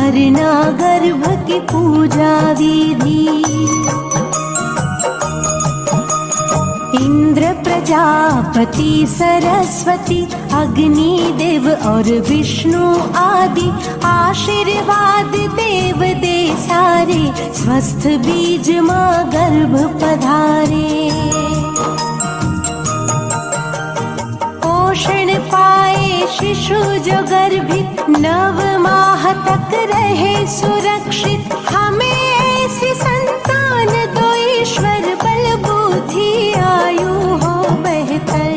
करना गर्भ की पूजा विधि। इंद्र प्रजापति सरस्वती अग्नि देव और विष्णु आदि आशीर्वाद देव दे सारे, स्वस्थ बीज माँ गर्भ पधारे। पोषण पाए शिशु जो गर्भित, 9 माह तक रहे सुरक्षित। हमें ऐसी संतान दो ईश्वर, बल बुद्धि आयु हो बेहतर।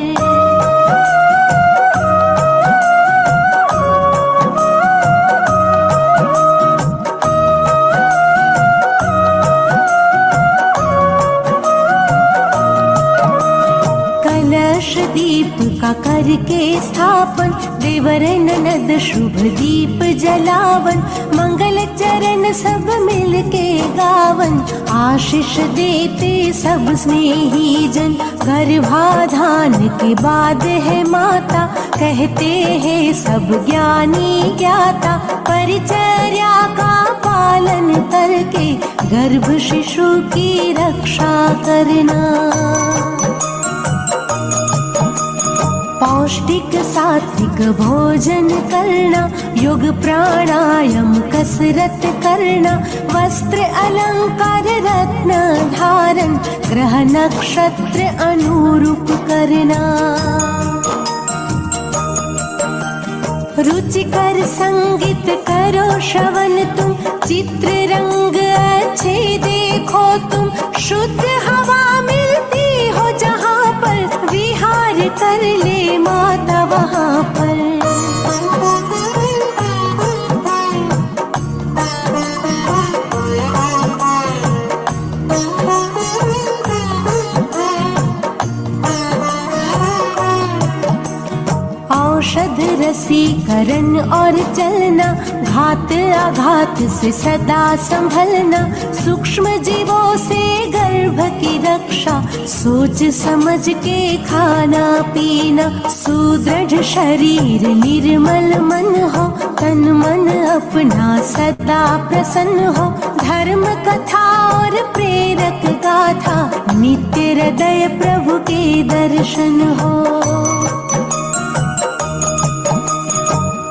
कलश दीप का करके स्थापन, देवर ननद शुभ दीप जलावन। मंगल चरण सब मिल के गावन, आशीष देते सब स्नेही जन। गर्भाधान के बाद है माता, कहते हैं सब ज्ञानी ज्ञाता। परिचर्या का पालन करके गर्भ शिशु की रक्षा करना। पौष्टिक सात्विक भोजन करना, योग प्राणायाम कसरत करना। वस्त्र अलंकार रत्न धारण, ग्रह नक्षत्र अनुरूप करना। रुचिकर संगीत करो श्रवण तुम, चित्र रंग अच्छे देखो तुम। शुद्ध हवा मिलती हो जहाँ पर, विहार कर ले माता वहाँ पर। औषध रसीकरण और चलना, घात आघात से सदा संभलना। सूक्ष्म जीवों से गर्भ की रक्षा, सोच समझ के खाना पीना। सुदृढ़ शरीर निर्मल मन हो, तन मन अपना सदा प्रसन्न हो। धर्म कथा और प्रेरक गाथा, नित्य हृदय प्रभु के दर्शन हो।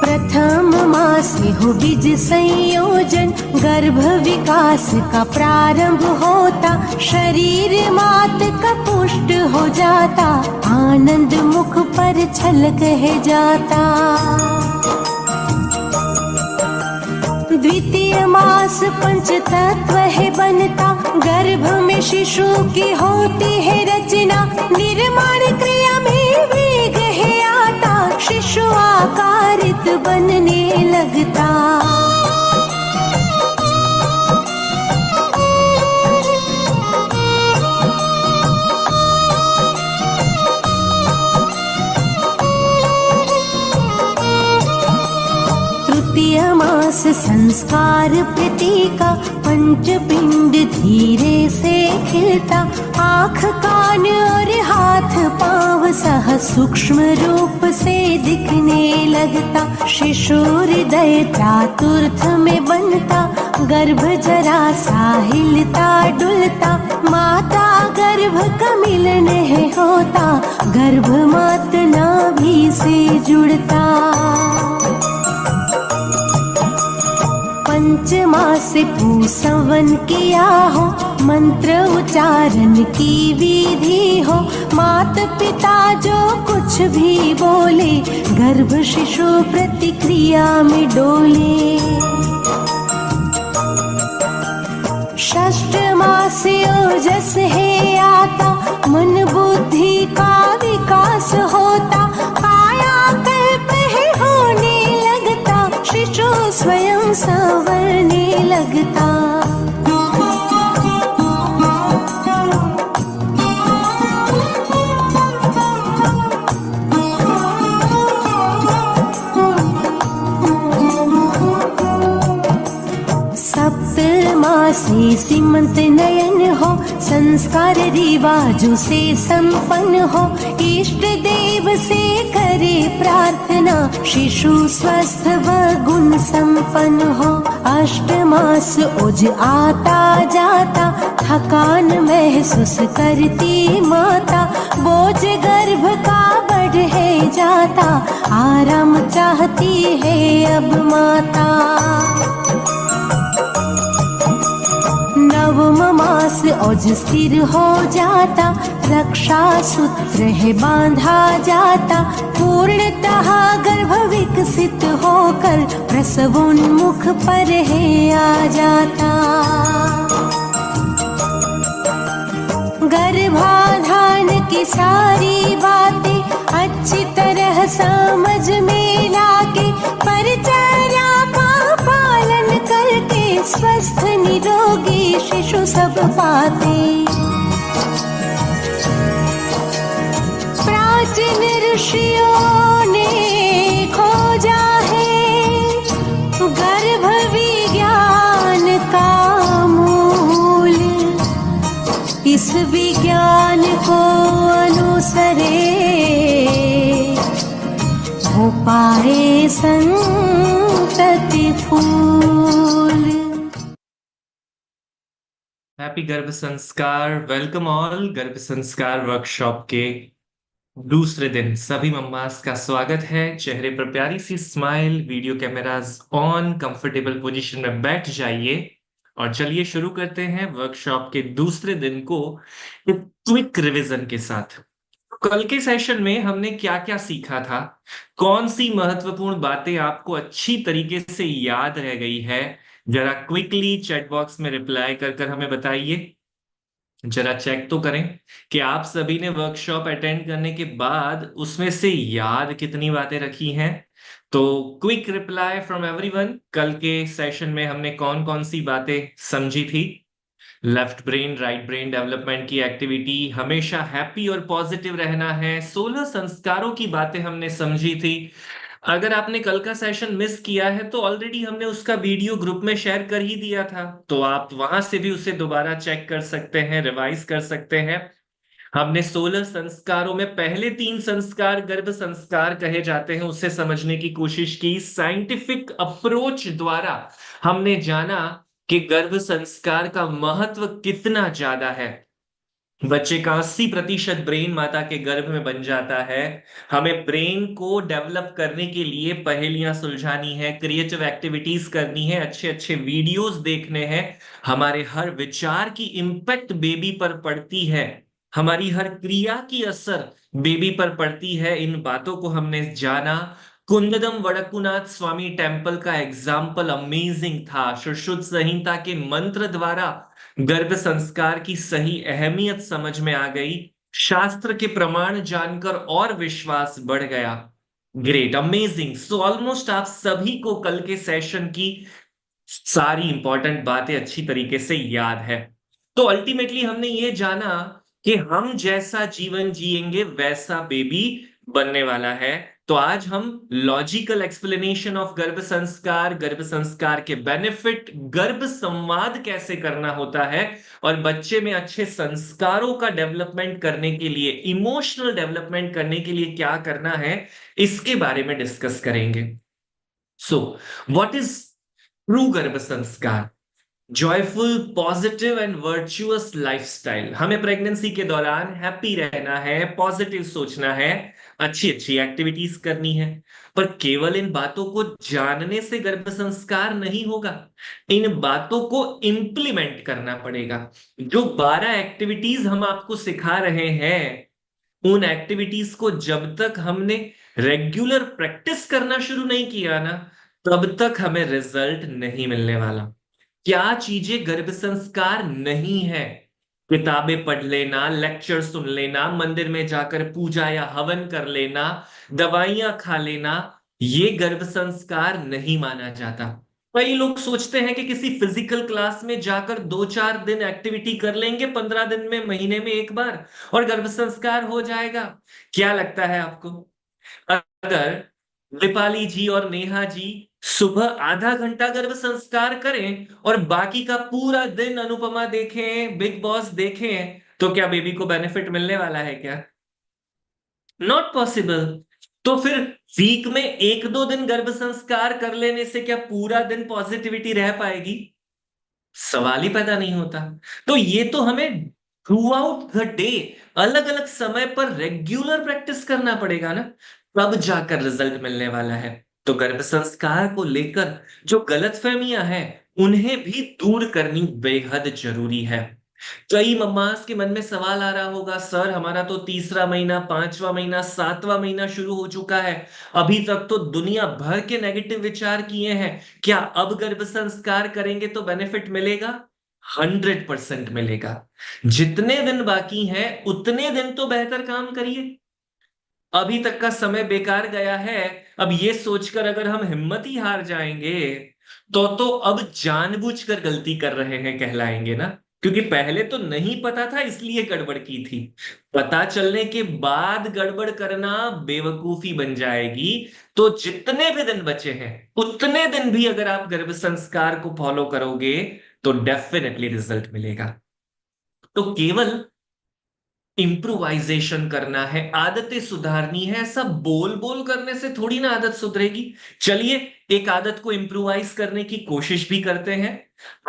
प्रथम मास में हो बीज संयोजन, गर्भ विकास का प्रारंभ होता। शरीर मात का पुष्ट हो जाता, आनंद मुख पर छलक है जाता। द्वितीय मास पंच तत्व है बनता, गर्भ में शिशु की होती है रचना। निर्माण क्रिया में वेग है आता, शिशु आकारित बनने लगता। तृतीय मास संस्कार प्रतीका, पंचपिंड धीरे से खिलता। आँख कान और हाथ पांव सह सूक्ष्म रूप से दिखने लगता। शिशु हृदय चातुर्थ में बनता, गर्भ जरा सा हिलता डुलता। माता गर्भ का मिलन है होता, गर्भ मात नाभि से जुड़ता। पंचमास पूसवन किया हो, मंत्र उच्चारण की विधि हो। मात पिता जो कुछ भी बोले, गर्भ शिशु प्रतिक्रिया में डोले। षष्ठ मास ओजस है आता, मन बुद्धि का विकास होता। काया कल्प है होने लगता, शिशु स्वयं संवरने लगता। से सीमंत नयन हो, संस्कार रिवाजों से संपन्न हो। इष्ट देव से करे प्रार्थना, शिशु स्वस्थ व गुण संपन्न हो। अष्ट मास उज आता जाता थकान महसूस करती माता, बोझ गर्भ का बढ़े जाता आराम चाहती है अब माता। नवम मास ओज स्थिर हो जाता, रक्षा सूत्र है बांधा जाता, पूर्णतः गर्भ विकसित होकर प्रसवोन्मुख पर है आ जाता। गर्भाधान की सारी बातें अच्छी तरह समझ में लाके, परिचर्या का पालन करके स्वस्थ निरोगी शिशु सब पाते। प्राचीन ऋषियों ने खोजा है गर्भ विज्ञान का मूल, इस विज्ञान को अनुसरे हो पाए संतति फूल। हैप्पी गर्भ संस्कार। वेलकम ऑल गर्भ संस्कार वर्कशॉप के दूसरे दिन सभी मम्मास का स्वागत है। चेहरे पर प्यारी सी smile, video cameras on, comfortable position में बैठ जाइए और चलिए शुरू करते हैं वर्कशॉप के दूसरे दिन को एक क्विक रिवीजन के साथ। कल के सेशन में हमने क्या क्या सीखा था, कौन सी महत्वपूर्ण बातें आपको अच्छी तरीके से याद रह गई है, जरा क्विकली चैट बॉक्स में रिप्लाई कर हमें बताइए। जरा चेक तो करें कि आप सभी ने वर्कशॉप अटेंड करने के बाद उसमें से याद कितनी बातें रखी हैं। तो क्विक रिप्लाई फ्रॉम एवरीवन। कल के सेशन में हमने कौन कौन सी बातें समझी थी? Left brain right brain development की एक्टिविटी, हमेशा हैप्पी और पॉजिटिव रहना है, 16 संस्कारों की बातें हमने समझी थी। अगर आपने कल का सेशन मिस किया है तो ऑलरेडी हमने उसका वीडियो ग्रुप में शेयर कर ही दिया था, तो आप वहां से भी उसे दोबारा चेक कर सकते हैं, रिवाइज कर सकते हैं। हमने 16 संस्कारों में पहले 3 संस्कार गर्भ संस्कार कहे जाते हैं, उसे समझने की कोशिश की। साइंटिफिक अप्रोच द्वारा हमने जाना कि गर्भ संस्कार का महत्व कितना ज्यादा है। बच्चे का 80% ब्रेन माता के गर्भ में बन जाता है। हमें ब्रेन को डेवलप करने के लिए पहेलियां सुलझानी है, क्रिएटिव एक्टिविटीज करनी है, अच्छे अच्छे वीडियोस देखने हैं। हमारे हर विचार की इम्पैक्ट बेबी पर पड़ती है, हमारी हर क्रिया की असर बेबी पर पड़ती है। इन बातों को हमने जाना। कुंददम वड़कुनाथ स्वामी टेम्पल का एग्जाम्पल अमेजिंग था। सुश्रुत संहिता के मंत्र द्वारा गर्भ संस्कार की सही अहमियत समझ में आ गई। शास्त्र के प्रमाण जानकर और विश्वास बढ़ गया। Great, amazing. सो ऑलमोस्ट आप सभी को कल के सेशन की सारी इंपॉर्टेंट बातें अच्छी तरीके से याद है। तो अल्टीमेटली हमने ये जाना कि हम जैसा जीवन जिएंगे वैसा बेबी बनने वाला है। तो आज हम लॉजिकल एक्सप्लेनेशन ऑफ गर्भ संस्कार के बेनिफिट, गर्भ संवाद कैसे करना होता है और बच्चे में अच्छे संस्कारों का डेवलपमेंट करने के लिए, इमोशनल डेवलपमेंट करने के लिए क्या करना है, इसके बारे में डिस्कस करेंगे। सो व्हाट इज ट्रू गर्भ संस्कार? Joyful, positive and virtuous lifestyle. हमें प्रेगनेंसी के दौरान हैप्पी रहना है, पॉजिटिव सोचना है, अच्छी अच्छी एक्टिविटीज करनी है। पर केवल इन बातों को जानने से गर्भ संस्कार नहीं होगा, इन बातों को इंप्लीमेंट करना पड़ेगा। जो 12 एक्टिविटीज हम आपको सिखा रहे हैं, उन एक्टिविटीज को जब तक हमने रेगुलर प्रैक्टिस करना शुरू नहीं किया ना, तब तक हमें रिजल्ट नहीं मिलने वाला। क्या चीजें गर्भ संस्कार नहीं है? किताबें पढ़ लेना, लेक्चर सुन लेना, मंदिर में जाकर पूजा या हवन कर लेना, दवाइयां खा लेना, ये गर्भ संस्कार नहीं माना जाता। कई लोग सोचते हैं कि किसी फिजिकल क्लास में जाकर 2-4 दिन एक्टिविटी कर लेंगे, 15 दिन में, महीने में एक बार, और गर्भ संस्कार हो जाएगा। क्या लगता है आपको? अगर दीपाली जी और नेहा जी सुबह आधा घंटा गर्भ संस्कार करें और बाकी का पूरा दिन अनुपमा देखें, बिग बॉस देखें, तो क्या बेबी को बेनिफिट मिलने वाला है क्या? Not possible. तो फिर वीक में एक दो दिन गर्भ संस्कार कर लेने से क्या पूरा दिन पॉजिटिविटी रह पाएगी? सवाल ही पैदा नहीं होता। तो ये तो हमें थ्रू आउट द डे अलग अलग समय पर रेगुलर प्रैक्टिस करना पड़ेगा ना, तब जाकर रिजल्ट मिलने वाला है। तो गर्भ संस्कार को लेकर जो गलतफहमियां हैं उन्हें भी दूर करनी बेहद जरूरी है। कई मम्मास के मन में सवाल आ रहा होगा, सर हमारा तो तीसरा महीना, पांचवा महीना, सातवां महीना शुरू हो चुका है, अभी तक तो दुनिया भर के नेगेटिव विचार किए हैं, क्या अब गर्भ संस्कार करेंगे तो बेनिफिट मिलेगा? 100% मिलेगा। जितने दिन बाकी हैं उतने दिन तो बेहतर काम करिए। अभी तक का समय बेकार गया है, अब ये सोचकर अगर हम हिम्मत ही हार जाएंगे तो अब जानबूझकर गलती कर रहे हैं कहलाएंगे ना, क्योंकि पहले तो नहीं पता था इसलिए गड़बड़ की थी। पता चलने के बाद गड़बड़ करना बेवकूफी बन जाएगी। तो जितने भी दिन बचे हैं उतने दिन भी अगर आप गर्भ संस्कार को फॉलो करोगे तो डेफिनेटली रिजल्ट मिलेगा। तो केवल इम्प्रोवाइजेशन करना है, आदतें सुधारनी है, ऐसा बोल बोल करने से थोड़ी ना आदत सुधरेगी। चलिए एक आदत को इम्प्रोवाइज करने की कोशिश भी करते हैं।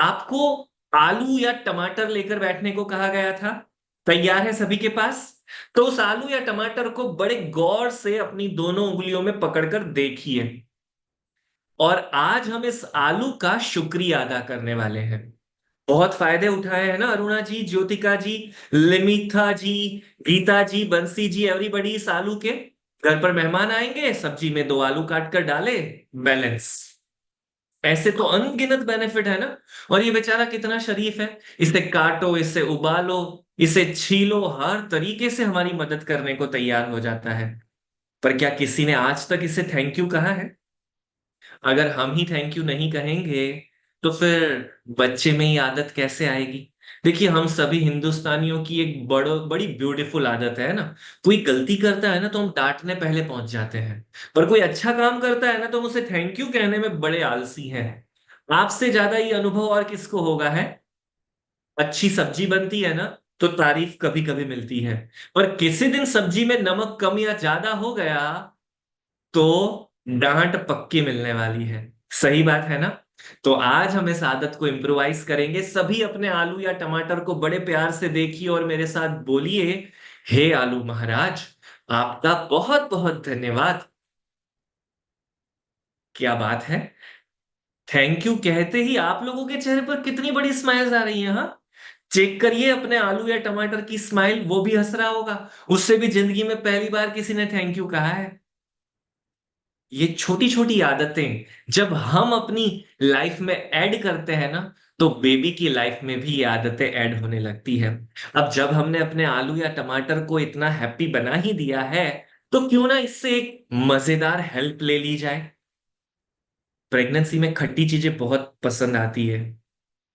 आपको आलू या टमाटर लेकर बैठने को कहा गया था, तैयार है सभी के पास? तो उस आलू या टमाटर को बड़े गौर से अपनी दोनों उंगलियों में पकड़कर देखिए, और आज हम इस आलू का शुक्रिया अदा करने वाले हैं। बहुत फायदे उठाए हैं ना अरुणा जी, ज्योतिका जी, लिमिथा जी, गीता जी, बंसी जी, एवरीबडी इस आलू के? घर पर मेहमान आएंगे, सब्जी में दो आलू काट कर डाले, बैलेंस। ऐसे तो अनगिनत बेनिफिट है ना। और ये बेचारा कितना शरीफ है, इसे काटो, इसे उबालो, इसे छीलो, हर तरीके से हमारी मदद करने को तैयार हो जाता है। पर क्या किसी ने आज तक इसे थैंक यू कहा है? अगर हम ही थैंक यू नहीं कहेंगे तो फिर बच्चे में ही आदत कैसे आएगी? देखिए हम सभी हिंदुस्तानियों की एक बड़ी ब्यूटीफुल आदत है ना, कोई गलती करता है ना तो हम डांटने पहले पहुंच जाते हैं, पर कोई अच्छा काम करता है ना तो हम उसे थैंक यू कहने में बड़े आलसी हैं। आपसे ज्यादा ये अनुभव और किसको होगा है? अच्छी सब्जी बनती है ना तो तारीफ कभी कभी मिलती है, पर किसी दिन सब्जी में नमक कम या ज्यादा हो गया तो डांट पक्की मिलने वाली है। सही बात है ना? तो आज हम इस आदत को इम्प्रोवाइज करेंगे। सभी अपने आलू या टमाटर को बड़े प्यार से देखिए और मेरे साथ बोलिए, हे आलू महाराज, आपका बहुत बहुत धन्यवाद। क्या बात है, थैंक यू कहते ही आप लोगों के चेहरे पर कितनी बड़ी स्माइल्स आ रही हैं। हाँ, चेक करिए अपने आलू या टमाटर की स्माइल, वो भी हंस रहा होगा, उससे भी जिंदगी में पहली बार किसी ने थैंक यू कहा है। ये छोटी छोटी आदतें जब हम अपनी लाइफ में ऐड करते हैं ना तो बेबी की लाइफ में भी ये आदतें ऐड होने लगती है। अब जब हमने अपने आलू या टमाटर को इतना हैप्पी बना ही दिया है तो क्यों ना इससे एक मजेदार हेल्प ले ली जाए। प्रेगनेंसी में खट्टी चीजें बहुत पसंद आती है,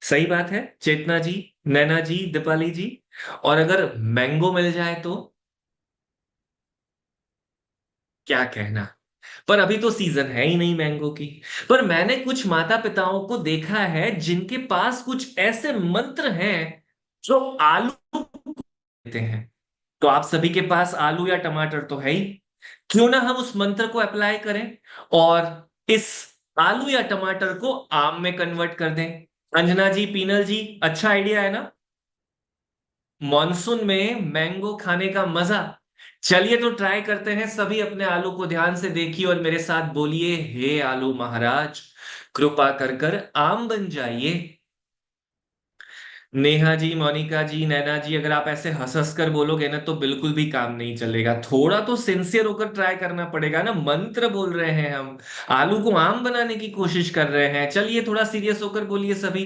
सही बात है चेतना जी, नैना जी, दीपाली जी। और अगर मैंगो मिल जाए तो क्या कहना। पर अभी तो सीजन है ही नहीं मैंगो की। पर मैंने कुछ माता पिताओं को देखा है जिनके पास कुछ ऐसे मंत्र हैं जो आलू देते हैं। तो आप सभी के पास आलू या टमाटर तो है ही, क्यों ना हम उस मंत्र को अप्लाई करें और इस आलू या टमाटर को आम में कन्वर्ट कर दें। अंजना जी, पीनल जी, अच्छा आइडिया है ना? मॉनसून में मैंगो खाने का मजा। चलिए तो ट्राई करते हैं। सभी अपने आलू को ध्यान से देखिए और मेरे साथ बोलिए, हे आलू महाराज, कृपा कर कर आम बन जाइए। नेहा जी, मोनिका जी, नैना जी, अगर आप ऐसे हंस हंस कर बोलोगे ना तो बिल्कुल भी काम नहीं चलेगा, थोड़ा तो सिंसियर होकर ट्राई करना पड़ेगा ना। मंत्र बोल रहे हैं हम, आलू को आम बनाने की कोशिश कर रहे हैं। चलिए थोड़ा सीरियस होकर बोलिए सभी,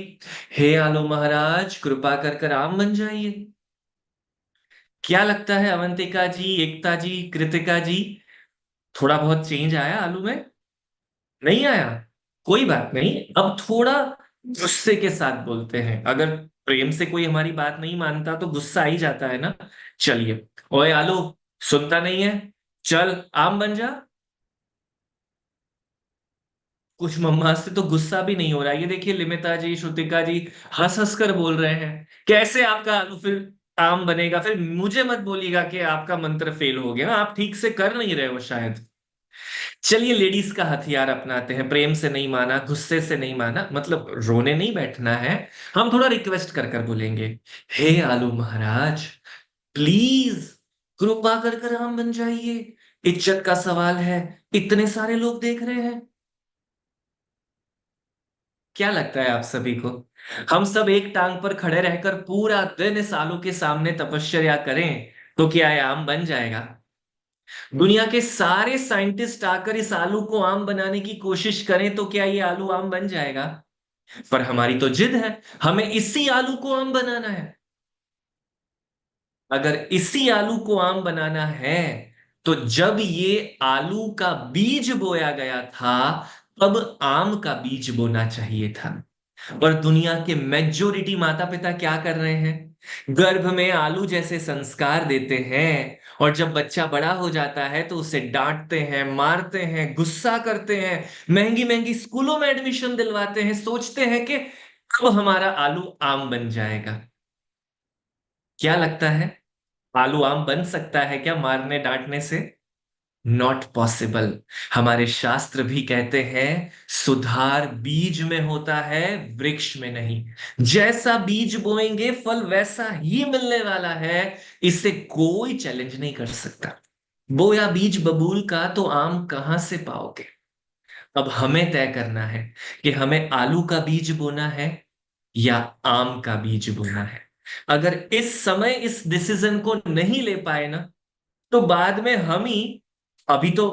हे आलू महाराज, कृपा कर कर आम बन जाइए। क्या लगता है अवंतिका जी, एकता जी, कृतिका जी, थोड़ा बहुत चेंज आया आलू में? नहीं आया? कोई बात नहीं, अब थोड़ा गुस्से के साथ बोलते हैं। अगर प्रेम से कोई हमारी बात नहीं मानता तो गुस्सा आ ही जाता है ना। चलिए, ओए आलू, सुनता नहीं है, चल आम बन जा। कुछ मम्मा से तो गुस्सा भी नहीं हो रहा, ये देखिए लिमिता जी, श्रुतिका जी हंस हंस कर बोल रहे हैं। कैसे आपका आलू फिर आम बनेगा? फिर मुझे मत बोलिएगा कि आपका मंत्र फेल हो गया, आप ठीक से कर नहीं रहे हो शायद। चलिए लेडीज का हथियार अपनाते हैं, प्रेम से नहीं माना, गुस्से से नहीं माना, मतलब रोने नहीं बैठना है। हम थोड़ा रिक्वेस्ट कर कर बोलेंगे, हे आलू महाराज, प्लीज कृपा कर कर हम बन जाइए, इज्जत का सवाल है, इतने सारे लोग देख रहे हैं। क्या लगता है आप सभी को, हम सब एक टांग पर खड़े रहकर पूरा दिन इस आलू के सामने तपस्या करें तो क्या ये आम बन जाएगा? दुनिया के सारे साइंटिस्ट आकर इस आलू को आम बनाने की कोशिश करें तो क्या ये आलू आम बन जाएगा? पर हमारी तो जिद है, हमें इसी आलू को आम बनाना है। अगर इसी आलू को आम बनाना है तो जब ये आलू का बीज बोया गया था तब आम का बीज बोना चाहिए था। और दुनिया के मेजोरिटी माता पिता क्या कर रहे हैं, गर्भ में आलू जैसे संस्कार देते हैं, और जब बच्चा बड़ा हो जाता है तो उसे डांटते हैं, मारते हैं, गुस्सा करते हैं, महंगी महंगी स्कूलों में एडमिशन दिलवाते हैं, सोचते हैं कि अब हमारा आलू आम बन जाएगा। क्या लगता है, आलू आम बन सकता है क्या मारने डांटने से? Not possible. हमारे शास्त्र भी कहते हैं सुधार बीज में होता है, वृक्ष में नहीं। जैसा बीज बोएंगे फल वैसा ही मिलने वाला है, इसे कोई चैलेंज नहीं कर सकता। बोया बीज बबूल का तो आम कहां से पाओगे? अब हमें तय करना है कि हमें आलू का बीज बोना है या आम का बीज बोना है। अगर इस समय इस डिसीजन को नहीं ले पाए ना तो बाद में हम ही, अभी तो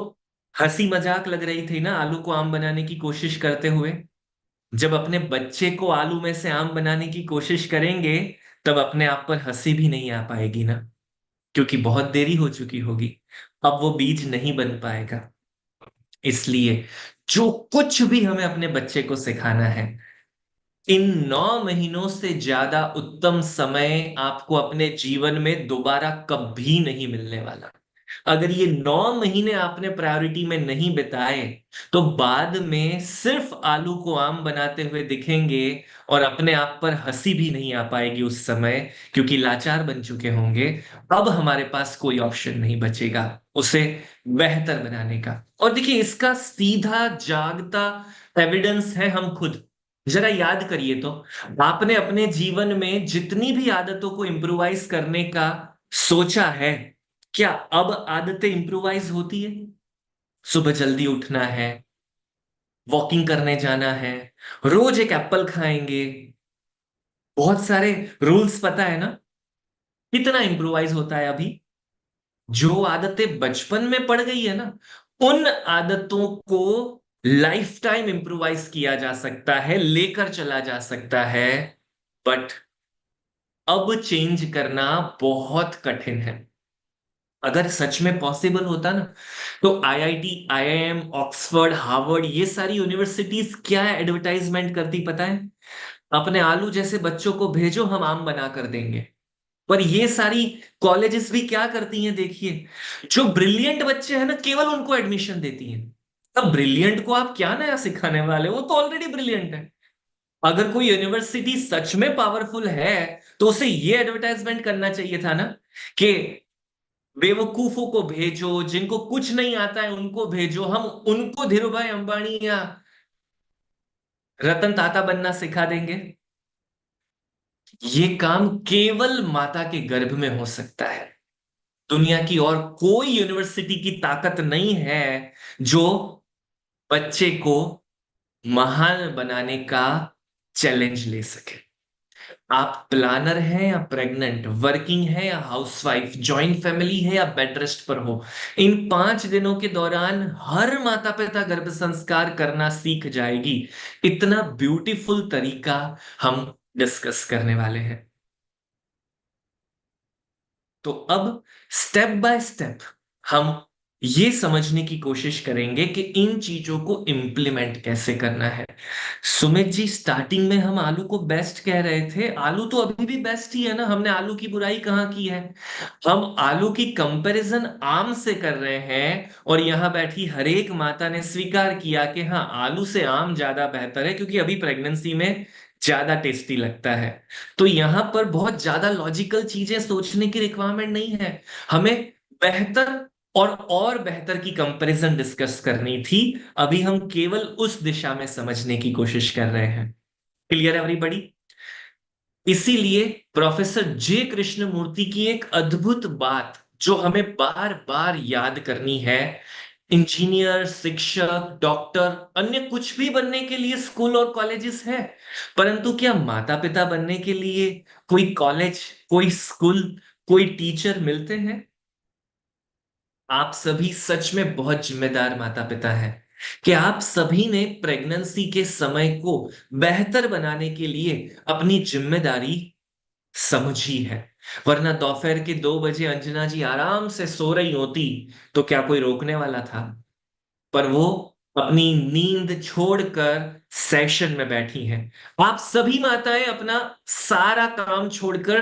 हंसी मजाक लग रही थी ना आलू को आम बनाने की कोशिश करते हुए, जब अपने बच्चे को आलू में से आम बनाने की कोशिश करेंगे तब अपने आप पर हंसी भी नहीं आ पाएगी ना, क्योंकि बहुत देरी हो चुकी होगी, अब वो बीज नहीं बन पाएगा। इसलिए जो कुछ भी हमें अपने बच्चे को सिखाना है, इन 9 महीनों से ज्यादा उत्तम समय आपको अपने जीवन में दोबारा कभी नहीं मिलने वाला। अगर ये 9 महीने आपने प्रायोरिटी में नहीं बिताए तो बाद में सिर्फ आलू को आम बनाते हुए दिखेंगे, और अपने आप पर हंसी भी नहीं आ पाएगी उस समय, क्योंकि लाचार बन चुके होंगे। अब हमारे पास कोई ऑप्शन नहीं बचेगा उसे बेहतर बनाने का। और देखिए इसका सीधा जागता एविडेंस है हम खुद। जरा याद करिए तो, आपने अपने जीवन में जितनी भी आदतों को इम्प्रोवाइज करने का सोचा है, क्या अब आदतें इम्प्रोवाइज होती है? सुबह जल्दी उठना है, वॉकिंग करने जाना है, रोज एक एप्पल खाएंगे, बहुत सारे रूल्स पता है ना, कितना इम्प्रोवाइज होता है अभी? जो आदतें बचपन में पड़ गई है ना, उन आदतों को लाइफ टाइम इम्प्रोवाइज किया जा सकता है, लेकर चला जा सकता है। बट अब चेंज करना बहुत कठिन है। अगर सच में पॉसिबल होता ना तो आईआईटी, आईआईएम, ऑक्सफोर्ड, हार्वर्ड, ये सारी यूनिवर्सिटीज क्या एडवर्टाइजमेंट करती पता है? अपने आलू जैसे बच्चों को भेजो, हम आम बना कर देंगे। पर ये सारी कॉलेजेस भी क्या करती हैं देखिए, जो ब्रिलियंट बच्चे हैं ना केवल उनको एडमिशन देती हैं। अब ब्रिलियंट को आप क्या नया सिखाने वाले हो, वो तो ऑलरेडी ब्रिलियंट है। अगर कोई यूनिवर्सिटी सच में पावरफुल है तो उसे ये एडवर्टाइजमेंट करना चाहिए था ना कि बेवकूफों को भेजो, जिनको कुछ नहीं आता है उनको भेजो, हम उनको धीरू भाई अंबानी या रतन टाटा बनना सिखा देंगे। ये काम केवल माता के गर्भ में हो सकता है। दुनिया की और कोई यूनिवर्सिटी की ताकत नहीं है जो बच्चे को महान बनाने का चैलेंज ले सके। आप प्लानर हैं या प्रेग्नेंट, वर्किंग है या हाउसवाइफ, जॉइंट फैमिली है या बेड रेस्ट पर हो, इन 5 दिनों के दौरान हर माता पिता गर्भ संस्कार करना सीख जाएगी। इतना ब्यूटीफुल तरीका हम डिस्कस करने वाले हैं। तो अब स्टेप बाय स्टेप हम ये समझने की कोशिश करेंगे कि इन चीजों को इम्प्लीमेंट कैसे करना है। सुमित जी, स्टार्टिंग में हम आलू को बेस्ट कह रहे थे, आलू तो अभी भी बेस्ट ही है ना, हमने आलू की बुराई कहाँ की है? हम आलू की कंपैरिजन आम से कर रहे हैं, और यहां बैठी हर एक माता ने स्वीकार किया कि हाँ आलू से आम ज्यादा बेहतर है, क्योंकि अभी प्रेगनेंसी में ज्यादा टेस्टी लगता है। तो यहां पर बहुत ज्यादा लॉजिकल चीजें सोचने की रिक्वायरमेंट नहीं है, हमें बेहतर और बेहतर की कंपैरिजन डिस्कस करनी थी। अभी हम केवल उस दिशा में समझने की कोशिश कर रहे हैं। Clear everybody? इसीलिए प्रोफेसर जे कृष्णमूर्ति की एक अद्भुत बात जो हमें बार बार याद करनी है, इंजीनियर, शिक्षक, डॉक्टर, अन्य कुछ भी बनने के लिए स्कूल और कॉलेजेस है, परंतु क्या माता पिता बनने के लिए कोई कॉलेज, कोई स्कूल, कोई टीचर मिलते हैं? आप सभी सच में बहुत जिम्मेदार माता पिता हैं कि आप सभी ने प्रेगनेंसी के समय को बेहतर बनाने के लिए अपनी जिम्मेदारी समझी है। वरना दोपहर के 2 बजे अंजना जी आराम से सो रही होती तो क्या कोई रोकने वाला था? पर वो अपनी नींद छोड़कर सेशन में बैठी हैं। आप सभी माताएं अपना सारा काम छोड़कर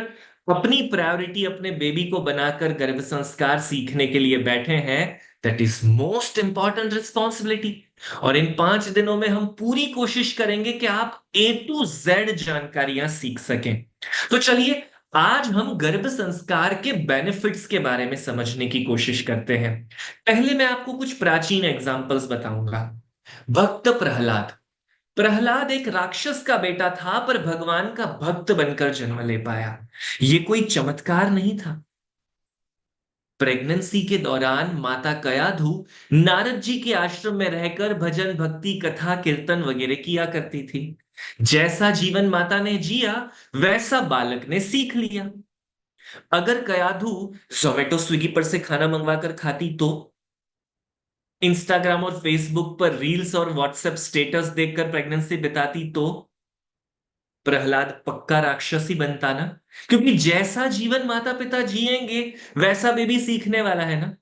अपनी प्रायोरिटी अपने बेबी को बनाकर गर्भ संस्कार सीखने के लिए बैठे हैं। That is most important responsibility. और इन 5 दिनों में हम पूरी कोशिश करेंगे कि आप A to Z जानकारियां सीख सकें। तो चलिए, आज हम गर्भ संस्कार के बेनिफिट्स के बारे में समझने की कोशिश करते हैं। पहले मैं आपको कुछ प्राचीन एग्जाम्पल्स बताऊंगा। भक्त प्रहलाद। प्रहलाद एक राक्षस का बेटा था, पर भगवान का भक्त बनकर जन्म ले पाया। ये कोई चमत्कार नहीं था। प्रेगनेंसी के दौरान माता कयाधु नारद जी के आश्रम में रहकर भजन, भक्ति, कथा, कीर्तन वगैरह किया करती थी। जैसा जीवन माता ने जिया वैसा बालक ने सीख लिया। अगर कयाधु जोमेटो, स्विगी पर से खाना मंगवाकर खाती तो, इंस्टाग्राम और फेसबुक पर रील्स और व्हाट्सएप स्टेटस देखकर प्रेगनेंसी बिताती तो प्रहलाद पक्का राक्षस ही बनता ना। क्योंकि जैसा जीवन माता पिता जिएंगे वैसा बेबी सीखने वाला है ना।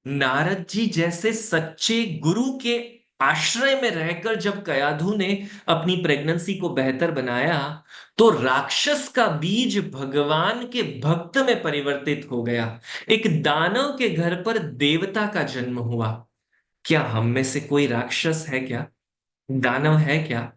नारद जी जैसे सच्चे गुरु के आश्रय में रहकर जब कयाधु ने अपनी प्रेगनेंसी को बेहतर बनाया, तो राक्षस का बीज भगवान के भक्त में परिवर्तित हो गया। एक दानव के घर पर देवता का जन्म हुआ। क्या हम में से कोई राक्षस है क्या? दानव है क्या?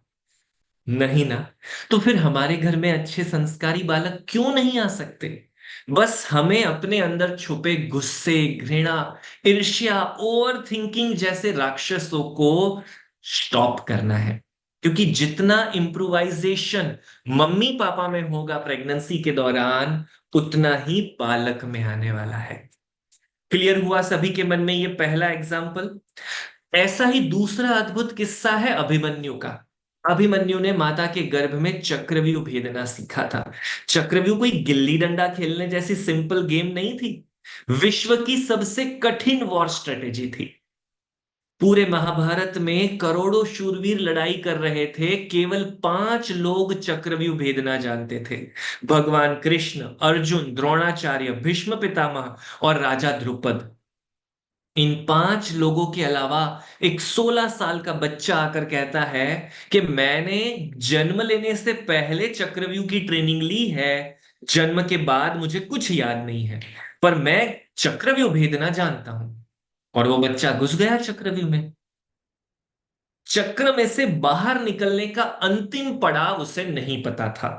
नहीं ना। तो फिर हमारे घर में अच्छे संस्कारी बालक क्यों नहीं आ सकते? बस हमें अपने अंदर छुपे गुस्से, घृणा, ईर्ष्या, ओवर थिंकिंग जैसे राक्षसों को स्टॉप करना है। क्योंकि जितना इम्प्रोवाइजेशन मम्मी पापा में होगा प्रेगनेंसी के दौरान, उतना ही बालक में आने वाला है। क्लियर हुआ सभी के मन में ये पहला एग्जाम्पल? ऐसा ही दूसरा अद्भुत किस्सा है अभिमन्यु का। अभिमन्यु ने माता के गर्भ में चक्रव्यूह भेदना सीखा था। चक्रव्यूह कोई गिल्ली डंडा खेलने जैसी सिंपल गेम नहीं थी। विश्व की सबसे कठिन वॉर स्ट्रेटेजी थी। पूरे महाभारत में करोड़ों शूरवीर लड़ाई कर रहे थे, केवल 5 लोग चक्रव्यूह भेदना जानते थे। भगवान कृष्ण, अर्जुन, द्रोणाचार्य, भीष्म पितामह और राजा द्रुपद। इन 5 लोगों के अलावा एक 16 साल का बच्चा आकर कहता है कि मैंने जन्म लेने से पहले चक्रव्यूह की ट्रेनिंग ली है, जन्म के बाद मुझे कुछ याद नहीं है, पर मैं चक्रव्यूह भेदना जानता हूं। और वो बच्चा घुस गया चक्रव्यूह में। चक्र में से बाहर निकलने का अंतिम पड़ाव उसे नहीं पता था,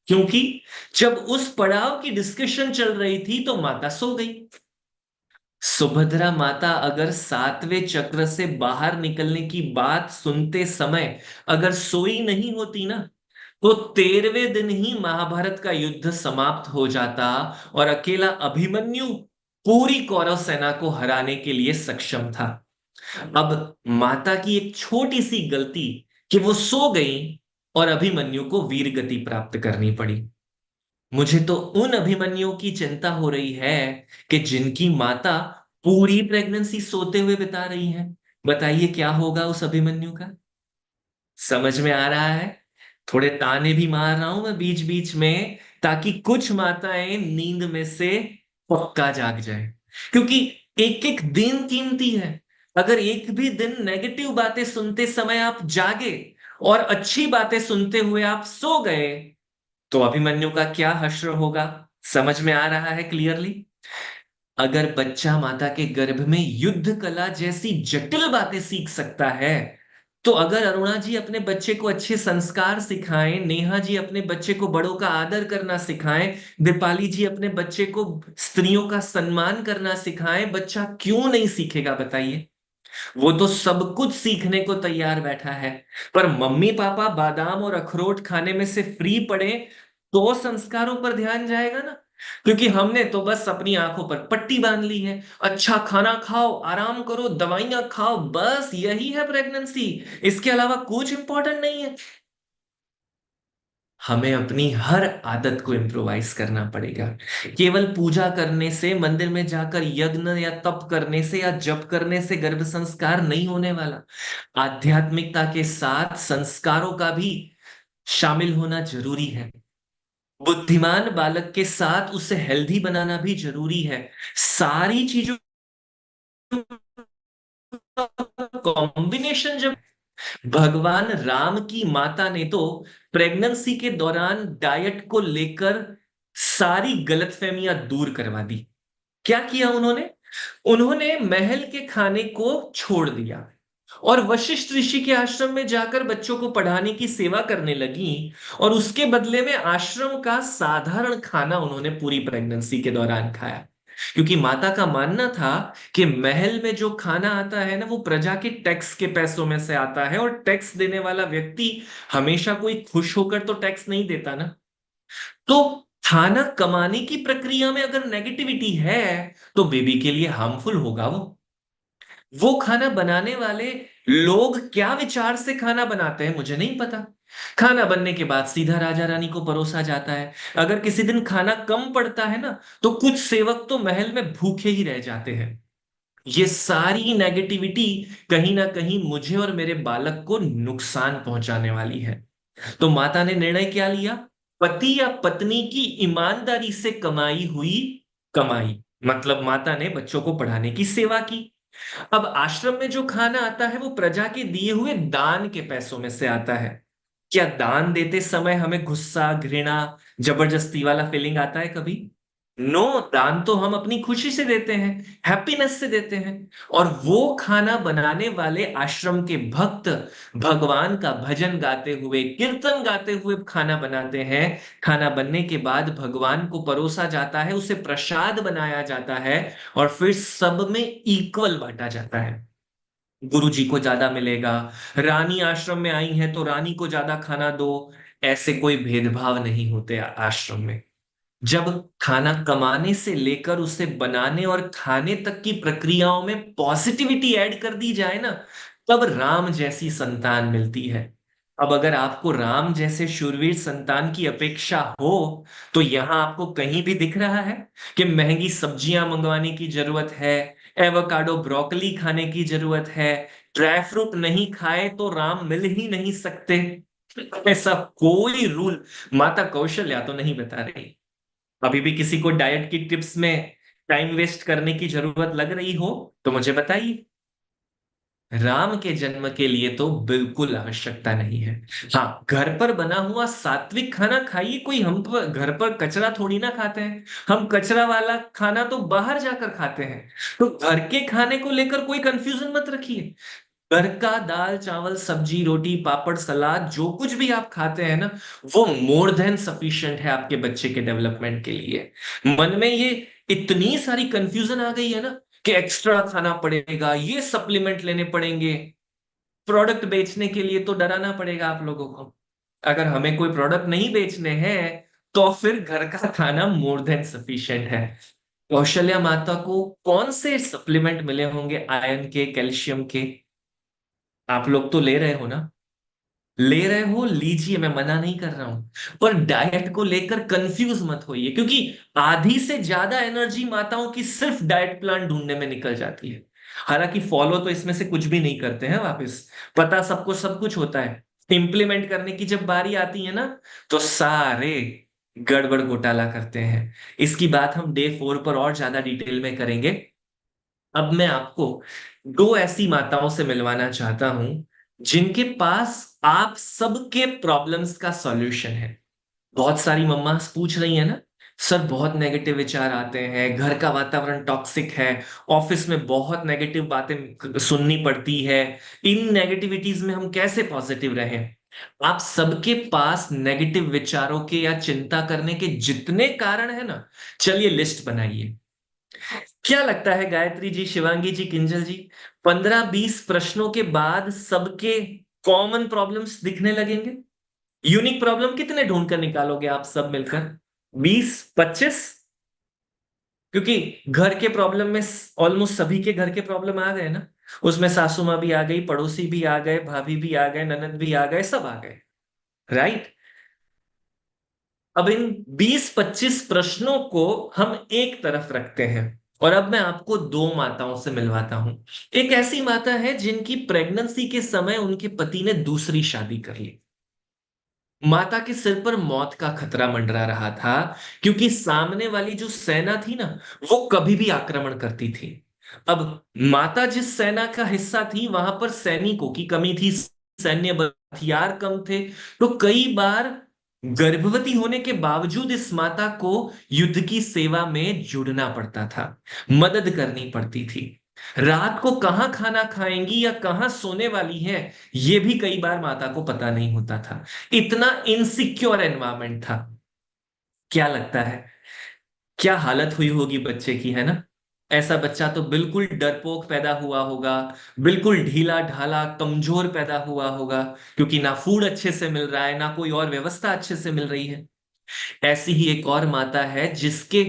क्योंकि जब उस पड़ाव की डिस्कशन चल रही थी तो माता सो गई। सुभद्रा माता अगर 7वें चक्र से बाहर निकलने की बात सुनते समय अगर सोई नहीं होती ना, तो 13वें दिन ही महाभारत का युद्ध समाप्त हो जाता और अकेला अभिमन्यु पूरी कौरव सेना को हराने के लिए सक्षम था। अब माता की एक छोटी सी गलती कि वो सो गई और अभिमन्यु को वीर गति प्राप्त करनी पड़ी। मुझे तो उन अभिमन्युओं की चिंता हो रही है कि जिनकी माता पूरी प्रेगनेंसी सोते हुए बिता रही है। बताइए क्या होगा उस अभिमन्यु का? समझ में आ रहा है? थोड़े ताने भी मार रहा हूं मैं बीच बीच में, ताकि कुछ माताएं नींद में से पक्का जाग जाए। क्योंकि एक एक दिन कीमती है। अगर एक भी दिन नेगेटिव बातें सुनते समय आप जागे और अच्छी बातें सुनते हुए आप सो गए, तो अभिमन्यु का क्या हश्र होगा? समझ में आ रहा है क्लियरली? अगर बच्चा माता के गर्भ में युद्ध कला जैसी जटिल बातें सीख सकता है, तो अगर अरुणा जी अपने बच्चे को अच्छे संस्कार सिखाएं, नेहा जी अपने बच्चे को बड़ों का आदर करना सिखाएं, दीपाली जी अपने बच्चे को स्त्रियों का सम्मान करना सिखाएं, बच्चा क्यों नहीं सीखेगा बताइए। वो तो सब कुछ सीखने को तैयार बैठा है। पर मम्मी पापा बादाम और अखरोट खाने में से फ्री पड़े तो संस्कारों पर ध्यान जाएगा ना। क्योंकि हमने तो बस अपनी आंखों पर पट्टी बांध ली है, अच्छा खाना खाओ, आराम करो, दवाइयां खाओ, बस यही है प्रेगनेंसी, इसके अलावा कुछ इंपॉर्टेंट नहीं है। हमें अपनी हर आदत को इम्प्रोवाइज करना पड़ेगा। केवल पूजा करने से, मंदिर में जाकर यज्ञ या तप करने से या जप करने से गर्भ संस्कार नहीं होने वाला। आध्यात्मिकता के साथ संस्कारों का भी शामिल होना जरूरी है। बुद्धिमान बालक के साथ उसे हेल्दी बनाना भी जरूरी है। सारी चीजों का कॉम्बिनेशन जब, भगवान राम की माता ने तो प्रेगनेंसी के दौरान डाइट को लेकर सारी गलतफहमियां दूर करवा दी। क्या किया उन्होंने? उन्होंने महल के खाने को छोड़ दिया और वशिष्ठ ऋषि के आश्रम में जाकर बच्चों को पढ़ाने की सेवा करने लगी। और उसके बदले में आश्रम का साधारण खाना उन्होंने पूरी प्रेगनेंसी के दौरान खाया। क्योंकि माता का मानना था कि महल में जो खाना आता है ना, वो प्रजा के टैक्स के पैसों में से आता है, और टैक्स देने वाला व्यक्ति हमेशा कोई खुश होकर तो टैक्स नहीं देता ना। तो खाना कमाने की प्रक्रिया में अगर नेगेटिविटी है तो बेबी के लिए हार्मफुल होगा। वो खाना बनाने वाले लोग क्या विचार से खाना बनाते हैं मुझे नहीं पता। खाना बनने के बाद सीधा राजा रानी को परोसा जाता है। अगर किसी दिन खाना कम पड़ता है ना, तो कुछ सेवक तो महल में भूखे ही रह जाते हैं। ये सारी नेगेटिविटी कहीं ना कहीं मुझे और मेरे बालक को नुकसान पहुंचाने वाली है। तो माता ने निर्णय क्या लिया? पति या पत्नी की ईमानदारी से कमाई हुई कमाई, मतलब माता ने बच्चों को पढ़ाने की सेवा की। अब आश्रम में जो खाना आता है वो प्रजा के दिए हुए दान के पैसों में से आता है। क्या दान देते समय हमें गुस्सा, घृणा, जबरदस्ती वाला फीलिंग आता है कभी? नो, दान तो हम अपनी खुशी से देते हैं, हैप्पीनेस से देते हैं। और वो खाना बनाने वाले आश्रम के भक्त भगवान का भजन गाते हुए, कीर्तन गाते हुए खाना बनाते हैं। खाना बनने के बाद भगवान को परोसा जाता है, उसे प्रसाद बनाया जाता है, और फिर सब में इक्वल बांटा जाता है। गुरु जी को ज्यादा मिलेगा, रानी आश्रम में आई है तो रानी को ज्यादा खाना दो। ऐसे कोई भेदभाव नहीं होते आश्रम में। जब खाना कमाने से लेकर उसे बनाने और खाने तक की प्रक्रियाओं में पॉजिटिविटी ऐड कर दी जाए ना, तब राम जैसी संतान मिलती है। अब अगर आपको राम जैसे शूरवीर संतान की अपेक्षा हो, तो यहां आपको कहीं भी दिख रहा है कि महंगी सब्जियां मंगवाने की जरूरत है, एवोकाडो ब्रोकली खाने की जरूरत है, ड्राई फ्रूट नहीं खाए तो राम मिल ही नहीं सकते। ऐसा कोई रूल माता कौशल्या तो नहीं बता रही। अभी भी किसी को डाइट की टिप्स में टाइम वेस्ट करने की जरूरत लग रही हो तो मुझे बताइए। राम के जन्म के लिए तो बिल्कुल आवश्यकता नहीं है। हाँ, घर पर बना हुआ सात्विक खाना खाइए, कोई हम घर पर कचरा थोड़ी ना खाते हैं। हम कचरा वाला खाना तो बाहर जाकर खाते हैं। तो घर के खाने को लेकर कोई कंफ्यूजन मत रखिए। घर का दाल चावल सब्जी रोटी पापड़ सलाद जो कुछ भी आप खाते हैं ना, वो मोर देन सफिशिएंट है आपके बच्चे के डेवलपमेंट के लिए। मन में ये इतनी सारी कंफ्यूजन आ गई है ना कि एक्स्ट्रा खाना पड़ेगा, ये सप्लीमेंट लेने पड़ेंगे, प्रोडक्ट बेचने के लिए तो डराना पड़ेगा आप लोगों को। अगर हमें कोई प्रोडक्ट नहीं बेचने हैं तो फिर घर का खाना मोर देन सफिशिएंट है। कौशल्या माता को कौन से सप्लीमेंट मिले होंगे आयरन के, कैल्शियम के? आप लोग तो ले रहे हो ना? ले रहे हो, लीजिए, मैं मना नहीं कर रहा हूं। पर डाइट को लेकर कंफ्यूज मत होइए, क्योंकि आधी से ज्यादा एनर्जी माताओं की सिर्फ डाइट प्लान ढूंढने में निकल जाती है। हालांकि फॉलो तो इसमें से कुछ भी नहीं करते हैं वापस। पता सबको सब कुछ होता है, इंप्लीमेंट करने की जब बारी आती है ना, तो सारे गड़बड़ घोटाला करते हैं। इसकी बात हम डे 4 पर और ज्यादा डिटेल में करेंगे। अब मैं आपको दो ऐसी माताओं से मिलवाना चाहता हूं जिनके पास आप सबके प्रॉब्लम्स का सॉल्यूशन है। बहुत सारी मम्मास पूछ रही है ना सर बहुत नेगेटिव विचार आते हैं, घर का वातावरण टॉक्सिक है, ऑफिस में बहुत नेगेटिव बातें सुननी पड़ती है, इन नेगेटिविटीज में हम कैसे पॉजिटिव रहें? आप सबके पास नेगेटिव विचारों के या चिंता करने के जितने कारण है ना, चलिए लिस्ट बनाइए। क्या लगता है गायत्री जी, शिवांगी जी, किंजल जी, 15-20 प्रश्नों के बाद सबके कॉमन प्रॉब्लम्स दिखने लगेंगे? यूनिक प्रॉब्लम कितने ढूंढ कर निकालोगे आप सब मिलकर? 20-25? क्योंकि घर के प्रॉब्लम में ऑलमोस्ट सभी के घर के प्रॉब्लम आ गए ना। उसमें सासू माँ भी आ गई, पड़ोसी भी आ गए, भाभी भी आ गए, ननद भी आ गए, सब आ गए, राइट? अब इन 20-25 प्रश्नों को हम एक तरफ रखते हैं और अब मैं आपको दो माताओं से मिलवाता हूं। एक ऐसी माता है जिनकी प्रेगनेंसी के समय उनके पति ने दूसरी शादी कर ली। माता के सिर पर मौत का खतरा मंडरा रहा था, क्योंकि सामने वाली जो सेना थी ना, वो कभी भी आक्रमण करती थी। अब माता जिस सेना का हिस्सा थी, वहां पर सैनिकों की कमी थी, सैन्य हथियार कम थे, तो कई बार गर्भवती होने के बावजूद इस माता को युद्ध की सेवा में जुड़ना पड़ता था, मदद करनी पड़ती थी। रात को कहाँ खाना खाएंगी या कहाँ सोने वाली है, ये भी कई बार माता को पता नहीं होता था। इतना इनसिक्योर एनवायरमेंट था। क्या लगता है क्या हालत हुई होगी बच्चे की, है ना? ऐसा बच्चा तो बिल्कुल डरपोक पैदा हुआ होगा, बिल्कुल ढीला ढाला कमजोर पैदा हुआ होगा, क्योंकि ना फूड अच्छे से मिल रहा है, ना कोई और व्यवस्था अच्छे से मिल रही है। ऐसी ही एक और माता है जिसके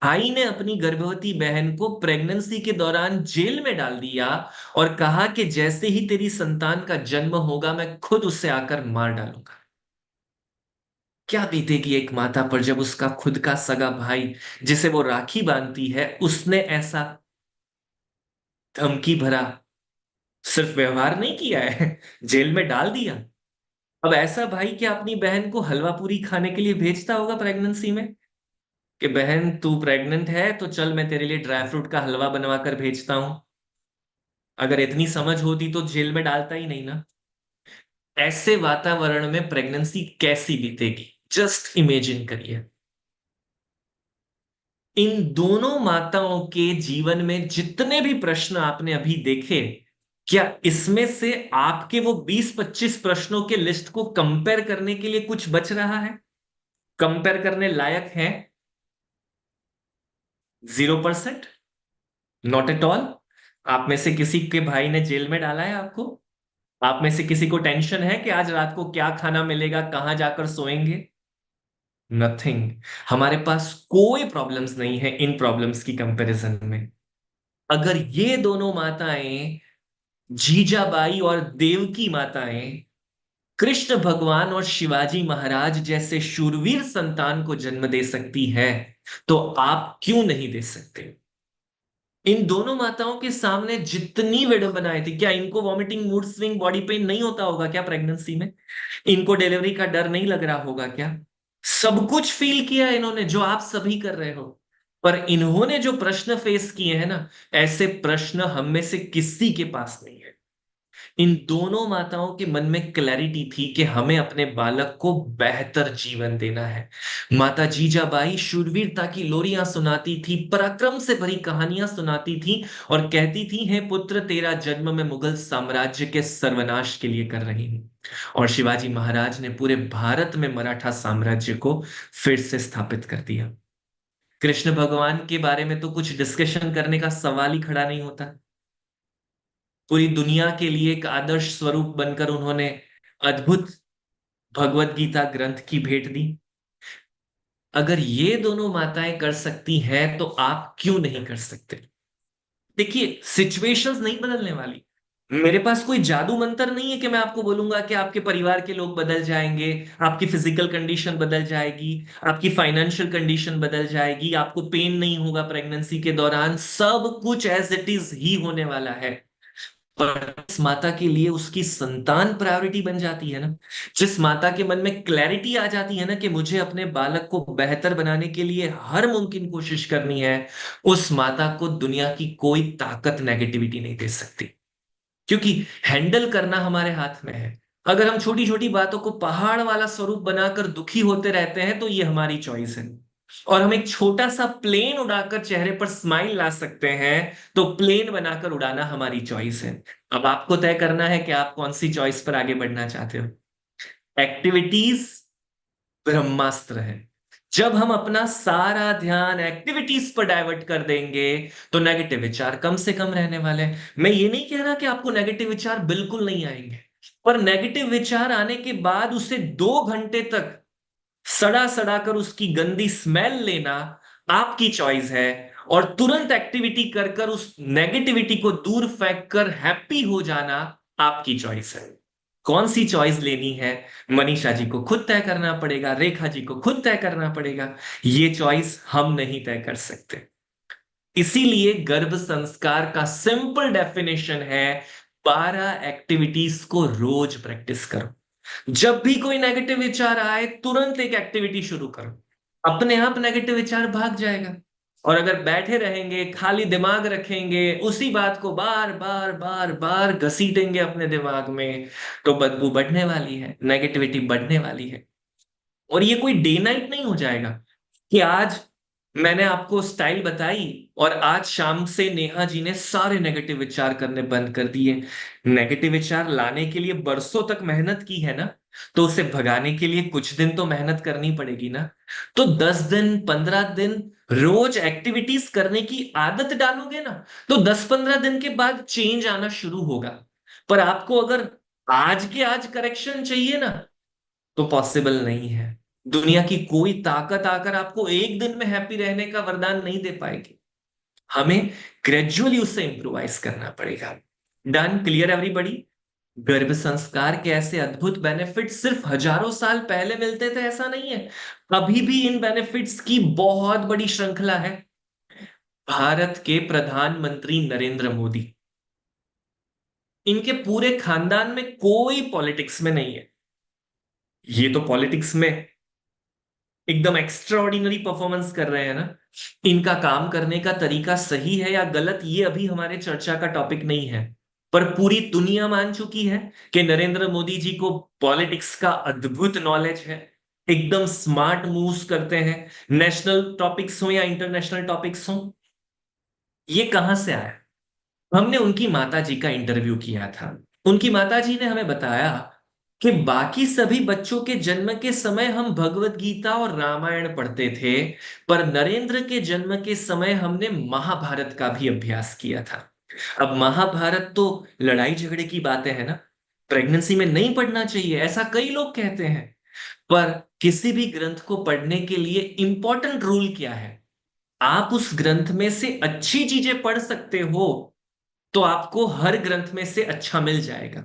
भाई ने अपनी गर्भवती बहन को प्रेगनेंसी के दौरान जेल में डाल दिया और कहा कि जैसे ही तेरी संतान का जन्म होगा, मैं खुद उसे आकर मार डालूंगा। क्या बीतेगी एक माता पर जब उसका खुद का सगा भाई, जिसे वो राखी बांधती है, उसने ऐसा धमकी भरा सिर्फ व्यवहार नहीं किया है, जेल में डाल दिया। अब ऐसा भाई क्या अपनी बहन को हलवा पूरी खाने के लिए भेजता होगा प्रेगनेंसी में, कि बहन तू प्रेग्नेंट है तो चल मैं तेरे लिए ड्राई फ्रूट का हलवा बनवा कर भेजता हूं? अगर इतनी समझ होती तो जेल में डालता ही नहीं ना। ऐसे वातावरण में प्रेगनेंसी कैसी बीतेगी, जस्ट इमेजिन करिए। इन दोनों माताओं के जीवन में जितने भी प्रश्न आपने अभी देखे, क्या इसमें से आपके वो 20-25 प्रश्नों के लिस्ट को कंपेयर करने के लिए कुछ बच रहा है? कंपेयर करने लायक है? 0%? Not at all? आप में से किसी के भाई ने जेल में डाला है आपको? आप में से किसी को टेंशन है कि आज रात को क्या खाना मिलेगा, कहां जाकर सोएंगे? नथिंग। हमारे पास कोई प्रॉब्लम्स नहीं है इन प्रॉब्लम्स की कंपैरिजन में। अगर ये दोनों माताएं, जीजाबाई और देवकी माताएं, कृष्ण भगवान और शिवाजी महाराज जैसे शूरवीर संतान को जन्म दे सकती है, तो आप क्यों नहीं दे सकते? इन दोनों माताओं के सामने जितनी विडंबनाएं थी, क्या इनको vomiting, mood swing, body pain नहीं होता होगा क्या प्रेगनेंसी में? इनको डिलीवरी का डर नहीं लग रहा होगा क्या? सब कुछ फील किया इन्होंने जो आप सभी कर रहे हो। पर इन्होंने जो प्रश्न फेस किए हैं ना, ऐसे प्रश्न हम में से किसी के पास नहीं है। इन दोनों माताओं के मन में क्लैरिटी थी कि हमें अपने बालक को बेहतर जीवन देना है। माता जीजाबाई शूरवीरता की लोरियां सुनाती थी, पराक्रम से भरी कहानियां सुनाती थी और कहती थी, हे पुत्र, तेरा जन्म मैं मुगल साम्राज्य के सर्वनाश के लिए कर रही हूं। और शिवाजी महाराज ने पूरे भारत में मराठा साम्राज्य को फिर से स्थापित कर दिया। कृष्ण भगवान के बारे में तो कुछ डिस्कशन करने का सवाल ही खड़ा नहीं होता। पूरी दुनिया के लिए एक आदर्श स्वरूप बनकर उन्होंने अद्भुत भगवत गीता ग्रंथ की भेंट दी। अगर ये दोनों माताएं कर सकती हैं, तो आप क्यों नहीं कर सकते? देखिए, सिचुएशंस नहीं बदलने वाली। मेरे पास कोई जादू मंत्र नहीं है कि मैं आपको बोलूंगा कि आपके परिवार के लोग बदल जाएंगे, आपकी फिजिकल कंडीशन बदल जाएगी, आपकी फाइनेंशियल कंडीशन बदल जाएगी, आपको पेन नहीं होगा प्रेगनेंसी के दौरान। सब कुछ एज इट इज ही होने वाला है। पर जिस माता के लिए उसकी संतान प्रायोरिटी बन जाती है ना, जिस माता के मन में क्लैरिटी आ जाती है ना कि मुझे अपने बालक को बेहतर बनाने के लिए हर मुमकिन कोशिश करनी है, उस माता को दुनिया की कोई ताकत नेगेटिविटी नहीं दे सकती। क्योंकि हैंडल करना हमारे हाथ में है। अगर हम छोटी छोटी बातों को पहाड़ वाला स्वरूप बनाकर दुखी होते रहते हैं, तो ये हमारी चॉइस है। और हम एक छोटा सा प्लेन उड़ाकर चेहरे पर स्माइल ला सकते हैं, तो प्लेन बनाकर उड़ाना हमारी चॉइस है। अब आपको तय करना है कि आप कौन सी चॉइस पर आगे बढ़ना चाहते हो। एक्टिविटीज ब्रह्मास्त्र है। जब हम अपना सारा ध्यान एक्टिविटीज पर डाइवर्ट कर देंगे तो नेगेटिव विचार कम से कम रहने वाले हैं। मैं ये नहीं कह रहा कि आपको नेगेटिव विचार बिल्कुल नहीं आएंगे, पर नेगेटिव विचार आने के बाद उसे 2 घंटे तक सड़ा सड़ा कर उसकी गंदी स्मेल लेना आपकी चॉइस है, और तुरंत एक्टिविटी कर कर उस नेगेटिविटी को दूर फेंक कर हैप्पी हो जाना आपकी चॉइस है। कौन सी चॉइस लेनी है, मनीषा जी को खुद तय करना पड़ेगा, रेखा जी को खुद तय करना पड़ेगा। ये चॉइस हम नहीं तय कर सकते। इसीलिए गर्भ संस्कार का सिंपल डेफिनेशन है, 12 एक्टिविटीज को रोज प्रैक्टिस करो। जब भी कोई नेगेटिव विचार आए तुरंत एक एक्टिविटी शुरू करो, अपने आप नेगेटिव विचार भाग जाएगा। और अगर बैठे रहेंगे, खाली दिमाग रखेंगे, उसी बात को बार बार बार बार घसीटेंगे अपने दिमाग में, तो बदबू बढ़ने वाली है, नेगेटिविटी बढ़ने वाली है। और ये कोई डे नाइट नहीं हो जाएगा कि आज मैंने आपको स्टाइल बताई और आज शाम से नेहा जी ने सारे नेगेटिव विचार करने बंद कर दिए। नेगेटिव विचार लाने के लिए बरसों तक मेहनत की है ना, तो उसे भगाने के लिए कुछ दिन तो मेहनत करनी पड़ेगी ना। तो 10 दिन 15 दिन रोज एक्टिविटीज करने की आदत डालोगे ना, तो 10-15 दिन के बाद चेंज आना शुरू होगा। पर आपको अगर आज के आज करेक्शन चाहिए ना, तो पॉसिबल नहीं है। दुनिया की कोई ताकत आकर आपको एक दिन में हैप्पी रहने का वरदान नहीं दे पाएगी। हमें ग्रेजुअली उससे इंप्रोवाइज करना पड़ेगा। Done, clear everybody? गर्भ संस्कार के ऐसे अद्भुत बेनिफिट सिर्फ हजारों साल पहले मिलते थे ऐसा नहीं है। अभी भी इन बेनिफिट्स की बहुत बड़ी श्रृंखला है। भारत के प्रधानमंत्री नरेंद्र मोदी, इनके पूरे खानदान में कोई पॉलिटिक्स में नहीं है। ये तो पॉलिटिक्स में एकदम एक्स्ट्रा ऑर्डिनरी परफॉर्मेंस कर रहे हैं ना। इनका काम करने का तरीका सही है या गलत, ये अभी हमारे चर्चा का टॉपिक नहीं है। पर पूरी दुनिया मान चुकी है कि नरेंद्र मोदी जी को पॉलिटिक्स का अद्भुत नॉलेज है। एकदम स्मार्ट मूव्स करते हैं, नेशनल टॉपिक्स हो या इंटरनेशनल टॉपिक्स हो। ये कहां से आया? हमने उनकी माता जी का इंटरव्यू किया था। उनकी माता जी ने हमें बताया कि बाकी सभी बच्चों के जन्म के समय हम भगवत गीता और रामायण पढ़ते थे, पर नरेंद्र के जन्म के समय हमने महाभारत का भी अभ्यास किया था। अब महाभारत तो लड़ाई झगड़े की बातें हैं ना, प्रेगनेंसी में नहीं पढ़ना चाहिए ऐसा कई लोग कहते हैं। पर किसी भी ग्रंथ को पढ़ने के लिए इंपॉर्टेंट रूल क्या है? आप उस ग्रंथ में से अच्छी चीजें पढ़ सकते हो तो आपको हर ग्रंथ में से अच्छा मिल जाएगा।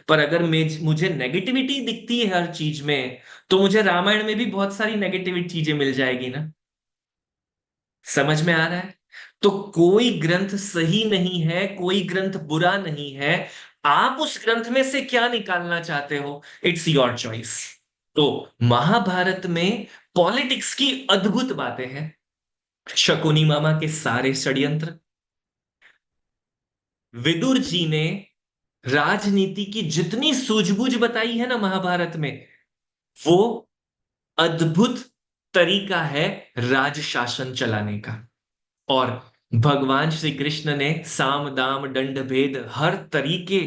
पर अगर मुझे नेगेटिविटी दिखती है हर चीज में, तो मुझे रामायण में भी बहुत सारी नेगेटिव चीजें मिल जाएगी ना। समझ में आ रहा है? तो कोई ग्रंथ सही नहीं है, कोई ग्रंथ बुरा नहीं है। आप उस ग्रंथ में से क्या निकालना चाहते हो, इट्स योर चॉइस। तो महाभारत में पॉलिटिक्स की अद्भुत बातें हैं। शकुनी मामा के सारे षड्यंत्र, विदुर जी ने राजनीति की जितनी सूझबूझ बताई है ना महाभारत में, वो अद्भुत तरीका है राज शासन चलाने का। और भगवान श्री कृष्ण ने साम दाम दंड भेद हर तरीके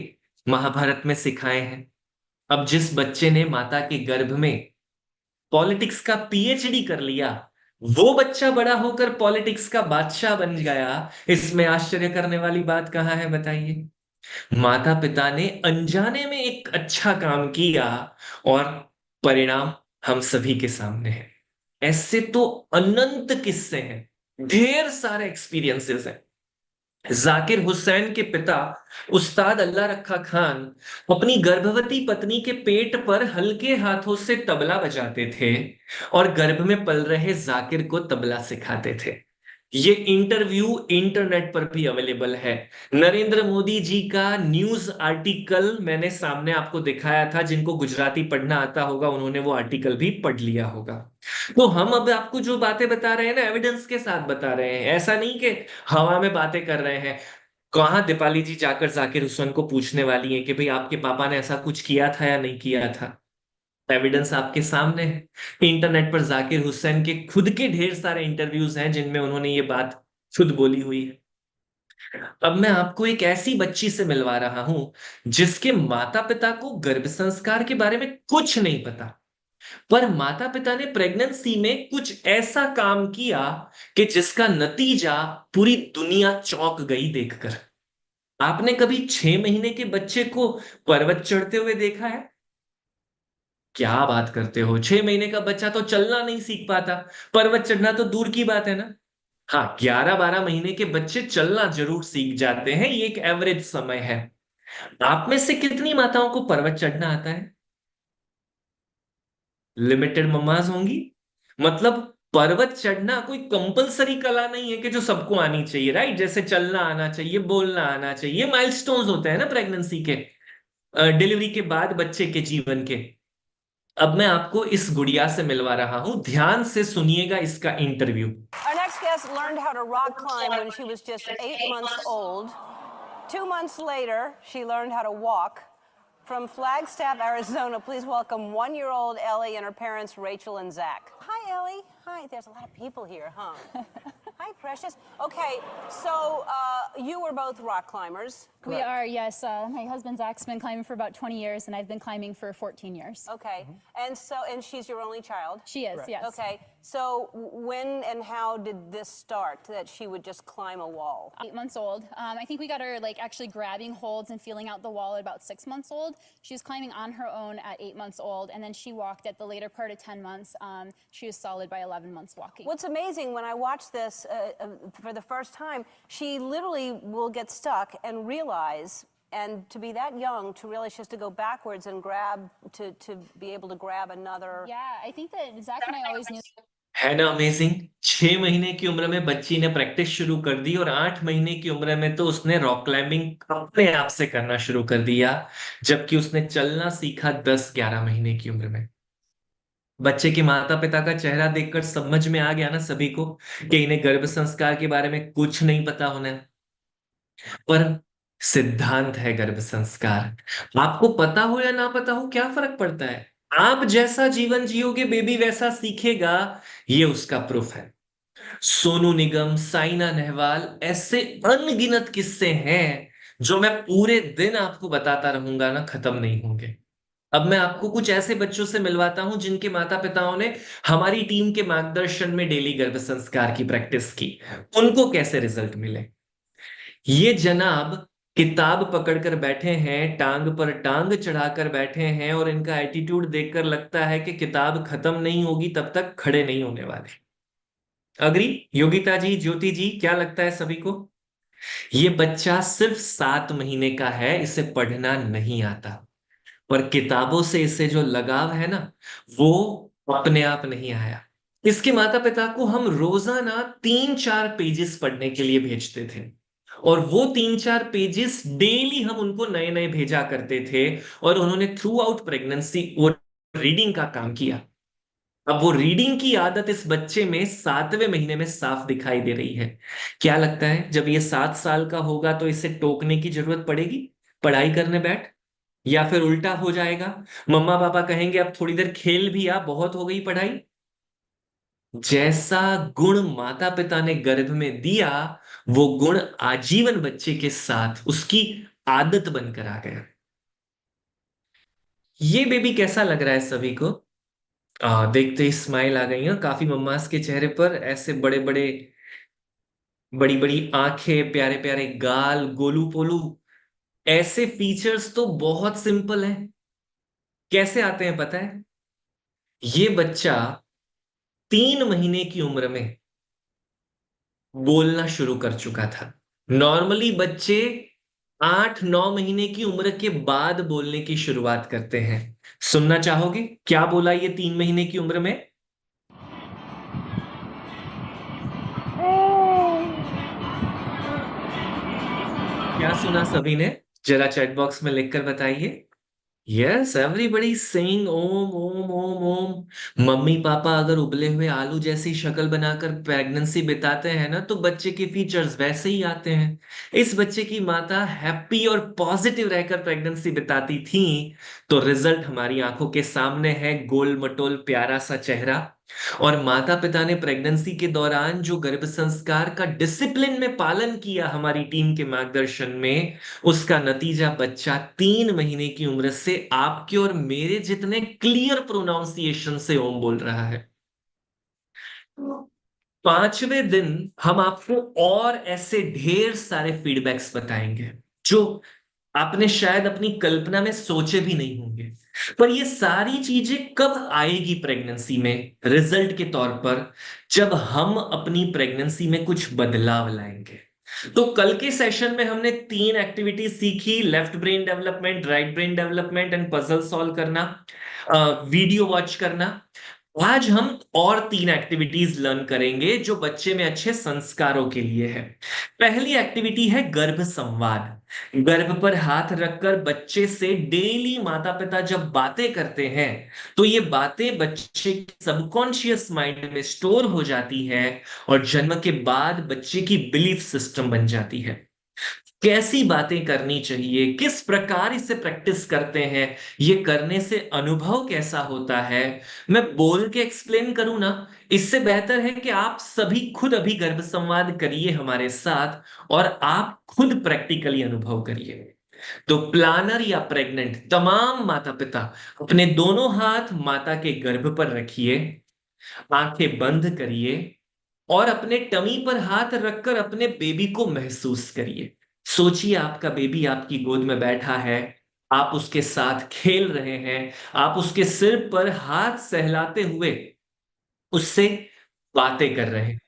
महाभारत में सिखाए हैं। अब जिस बच्चे ने माता के गर्भ में पॉलिटिक्स का पीएचडी कर लिया, वो बच्चा बड़ा होकर पॉलिटिक्स का बादशाह बन गया, इसमें आश्चर्य करने वाली बात कहाँ है बताइए? माता पिता ने अनजाने में एक अच्छा काम किया और परिणाम हम सभी के सामने है। ऐसे तो अनंत किस्से हैं, ढेर सारे एक्सपीरियंसेस हैं। जाकिर हुसैन के पिता उस्ताद अल्लाह रखा खान अपनी गर्भवती पत्नी के पेट पर हल्के हाथों से तबला बजाते थे और गर्भ में पल रहे जाकिर को तबला सिखाते थे। ये इंटरव्यू इंटरनेट पर भी अवेलेबल है। नरेंद्र मोदी जी का न्यूज आर्टिकल मैंने सामने आपको दिखाया था। जिनको गुजराती पढ़ना आता होगा उन्होंने वो आर्टिकल भी पढ़ लिया होगा। तो हम अब आपको जो बातें बता रहे हैं ना, एविडेंस के साथ बता रहे हैं, ऐसा नहीं कि हवा में बातें कर रहे हैं। कहाँ दीपाली जी जाकर जाकिर हुसैन को पूछने वाली है कि भाई आपके पापा ने ऐसा कुछ किया था या नहीं किया था? एविडेंस आपके सामने है। इंटरनेट पर जाकिर हुसैन के खुद के ढेर सारे इंटरव्यूज हैं जिनमें उन्होंने ये बात खुद बोली हुई है। अब मैं आपको एक ऐसी बच्ची से मिलवा रहा हूं जिसके माता पिता को गर्भ संस्कार के बारे में कुछ नहीं पता, पर माता पिता ने प्रेगनेंसी में कुछ ऐसा काम किया कि जिसका नतीजा पूरी दुनिया चौंक गई देखकर। आपने कभी 6 महीने के बच्चे को पर्वत चढ़ते हुए देखा है? क्या बात करते हो, 6 महीने का बच्चा तो चलना नहीं सीख पाता, पर्वत चढ़ना तो दूर की बात है ना। हाँ, 11-12 महीने के बच्चे चलना जरूर सीख जाते हैं, ये एक एवरेज समय है। आप में से कितनी माताओं को पर्वत चढ़ना आता है? लिमिटेड मम्माज होंगी। मतलब पर्वत चढ़ना कोई कंपलसरी कला नहीं है कि जो सबको आनी चाहिए, राइट? जैसे चलना आना चाहिए, बोलना आना चाहिए, माइलस्टोन्स होते हैं ना प्रेगनेंसी के, डिलीवरी के बाद बच्चे के जीवन के। अब मैं आपको इस गुड़िया से मिलवा रहा हूं, ध्यान से सुनिएगा इसका interview. Our next guest learned how to rock climb when she was just 8 months old. 2 months later, she learned how to walk. From Flagstaff, Arizona, please welcome 1-year-old Ellie and her parents, Rachel and Zach. Hi, Ellie. Hi. There's a lot of people here, huh? Hi, precious. Okay, so you were both rock climbers. We are, yes. My husband Zach's been climbing for about 20 years, and I've been climbing for 14 years. Okay, and she's your only child. She is, yes. Okay, so when and how did this start? That she would just climb a wall? 8 months old. I think we got her like actually grabbing holds and feeling out the wall at about 6 months old. She was climbing on her own at 8 months old, and then she walked at the later part of 10 months. She was solid by 11 months walking. What's amazing when I watched this for the first time, she literally will get stuck and realize, and to be that young, to realize she has to go backwards and grab, to be able to grab another. Yeah, I think that Zach and I always knew. है ना amazing? 6 महीने की उम्र में बच्ची ने practice शुरू कर दी और 8 महीने की उम्र में तो उसने रॉक क्लाइंबिंग अपने आप से करना शुरू कर दिया, जबकि उसने चलना सीखा 10-11 महीने की उम्र में। बच्चे के माता पिता का चेहरा देखकर समझ में आ गया ना सभी को कि इन्हें गर्भ संस्कार के बारे में कुछ नहीं पता होना है। पर सिद्धांत है गर्भ संस्कार। आपको पता हो या ना पता हो, क्या फर्क पड़ता है? आप जैसा जीवन जियोगे बेबी वैसा सीखेगा, ये उसका प्रूफ है। सोनू निगम, साइना नेहवाल, ऐसे अनगिनत किस्से हैं जो मैं पूरे दिन आपको बताता रहूंगा ना, खत्म नहीं होंगे। अब मैं आपको कुछ ऐसे बच्चों से मिलवाता हूं जिनके माता पिताओं ने हमारी टीम के मार्गदर्शन में डेली गर्भ संस्कार की प्रैक्टिस की, उनको कैसे रिजल्ट मिले। ये जनाब किताब पकड़कर बैठे हैं, टांग पर टांग चढ़ाकर बैठे हैं, और इनका एटीट्यूड देखकर लगता है कि किताब खत्म नहीं होगी तब तक खड़े नहीं होने वाले। अग्री? योगिता जी, ज्योति जी, क्या लगता है सभी को? ये बच्चा सिर्फ 7 महीने का है, इसे पढ़ना नहीं आता, पर किताबों से इसे जो लगाव है ना, वो अपने आप नहीं आया। इसके माता पिता को हम रोजाना 3-4 पेजेस पढ़ने के लिए भेजते थे, और वो 3-4 पेजेस डेली हम उनको नए नए भेजा करते थे, और उन्होंने थ्रू आउट प्रेगनेंसी वो रीडिंग का काम किया। अब वो रीडिंग की आदत इस बच्चे में 7वें महीने में साफ दिखाई दे रही है। क्या लगता है, जब ये 7 साल का होगा तो इसे टोकने की जरूरत पड़ेगी? पढ़ाई करने बैठ, या फिर उल्टा हो जाएगा, मम्मा पापा कहेंगे अब थोड़ी देर खेल भी आ, बहुत हो गई पढ़ाई। जैसा गुण माता पिता ने गर्भ में दिया, वो गुण आजीवन बच्चे के साथ उसकी आदत बनकर आ गया। ये बेबी कैसा लग रहा है सभी को? देखते ही स्माइल आ गई है काफी मम्मास के चेहरे पर। ऐसे बड़े बड़े, बड़ी बड़ी आंखें, प्यारे प्यारे गाल, गोलू पोलू, ऐसे फीचर्स तो बहुत सिंपल हैं। कैसे आते हैं पता है? ये बच्चा 3 महीने की उम्र में बोलना शुरू कर चुका था। नॉर्मली बच्चे 8-9 महीने की उम्र के बाद बोलने की शुरुआत करते हैं। सुनना चाहोगे क्या बोला ये 3 महीने की उम्र में? क्या सुना सभी ने? जरा चैट बॉक्स में लिखकर बताइए। Yes, everybody saying Om Om Om Om. Mummy papa अगर उबले हुए आलू जैसी शक्ल बनाकर प्रेगनेंसी बिताते हैं ना, तो बच्चे के फीचर्स वैसे ही आते हैं। इस बच्चे की माता हैप्पी और पॉजिटिव रहकर प्रेगनेंसी बिताती थी, तो रिजल्ट हमारी आंखों के सामने है, गोल मटोल प्यारा सा चेहरा। और माता पिता ने प्रेगनेंसी के दौरान जो गर्भ संस्कार का डिसिप्लिन में पालन किया हमारी टीम के मार्गदर्शन में, उसका नतीजा बच्चा 3 महीने की उम्र से आपके और मेरे जितने क्लियर प्रोनाउंसिएशन से ओम बोल रहा है। 5वें दिन हम आपको और ऐसे ढेर सारे फीडबैक्स बताएंगे जो आपने शायद अपनी कल्पना में सोचे भी नहीं होंगे। पर ये सारी चीजें कब आएगी प्रेगनेंसी में रिजल्ट के तौर पर? जब हम अपनी प्रेगनेंसी में कुछ बदलाव लाएंगे। तो कल के सेशन में हमने 3 एक्टिविटीज सीखी, left brain development, right brain development and puzzle solve करना, वीडियो वॉच करना। आज हम और 3 एक्टिविटीज लर्न करेंगे जो बच्चे में अच्छे संस्कारों के लिए है। पहली एक्टिविटी है गर्भ संवाद। गर्भ पर हाथ रखकर बच्चे से डेली माता पिता जब बातें करते हैं, तो ये बातें बच्चे के सबकॉन्शियस माइंड में स्टोर हो जाती है और जन्म के बाद बच्चे की बिलीफ सिस्टम बन जाती है। कैसी बातें करनी चाहिए, किस प्रकार इसे प्रैक्टिस करते हैं, ये करने से अनुभव कैसा होता है, मैं बोल के एक्सप्लेन करूं ना, इससे बेहतर है कि आप सभी खुद अभी गर्भ संवाद करिए हमारे साथ और आप खुद प्रैक्टिकली अनुभव करिए। तो प्लानर या प्रेग्नेंट तमाम माता पिता अपने दोनों हाथ माता के गर्भ पर रखिए, आंखें बंद करिए और अपने टमी पर हाथ रखकर अपने बेबी को महसूस करिए। सोचिए आपका बेबी आपकी गोद में बैठा है, आप उसके साथ खेल रहे हैं, आप उसके सिर पर हाथ सहलाते हुए उससे बातें कर रहे हैं।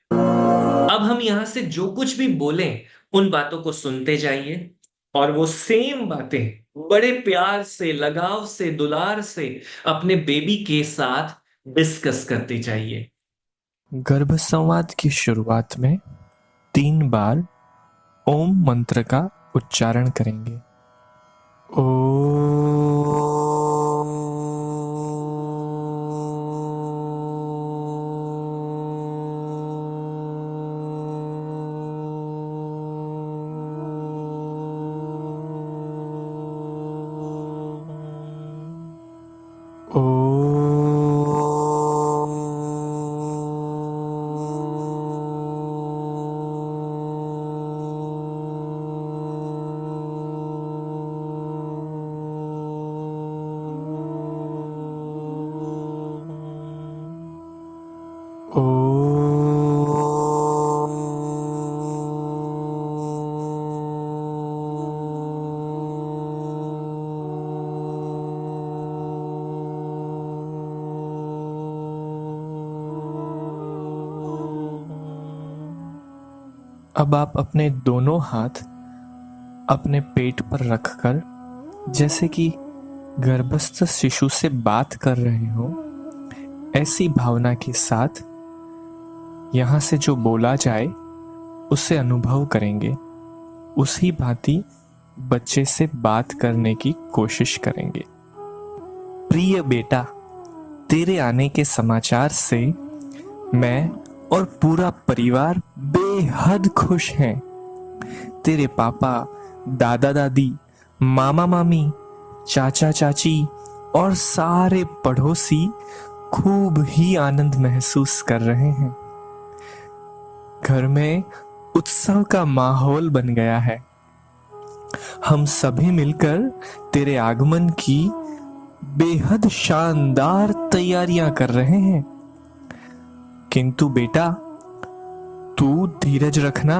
अब हम यहां से जो कुछ भी बोलें उन बातों को सुनते जाइए और वो सेम बातें बड़े प्यार से, लगाव से, दुलार से अपने बेबी के साथ डिस्कस करते जाइए। गर्भ संवाद की शुरुआत में 3 बार ओम मंत्र का उच्चारण करेंगे। अब आप अपने दोनों हाथ अपने पेट पर रखकर जैसे कि गर्भस्थ शिशु से बात कर रहे हो, ऐसी भावना के साथ यहाँ से जो बोला जाए उसे अनुभव करेंगे, उसी भांति बच्चे से बात करने की कोशिश करेंगे। प्रिय बेटा, तेरे आने के समाचार से मैं और पूरा परिवार बेहद खुश हैं। तेरे पापा, दादा दादी, मामा मामी, चाचा चाची और सारे पड़ोसी खूब ही आनंद महसूस कर रहे हैं। घर में उत्सव का माहौल बन गया है। हम सभी मिलकर तेरे आगमन की बेहद शानदार तैयारियां कर रहे हैं। किंतु बेटा, तू धीरज रखना।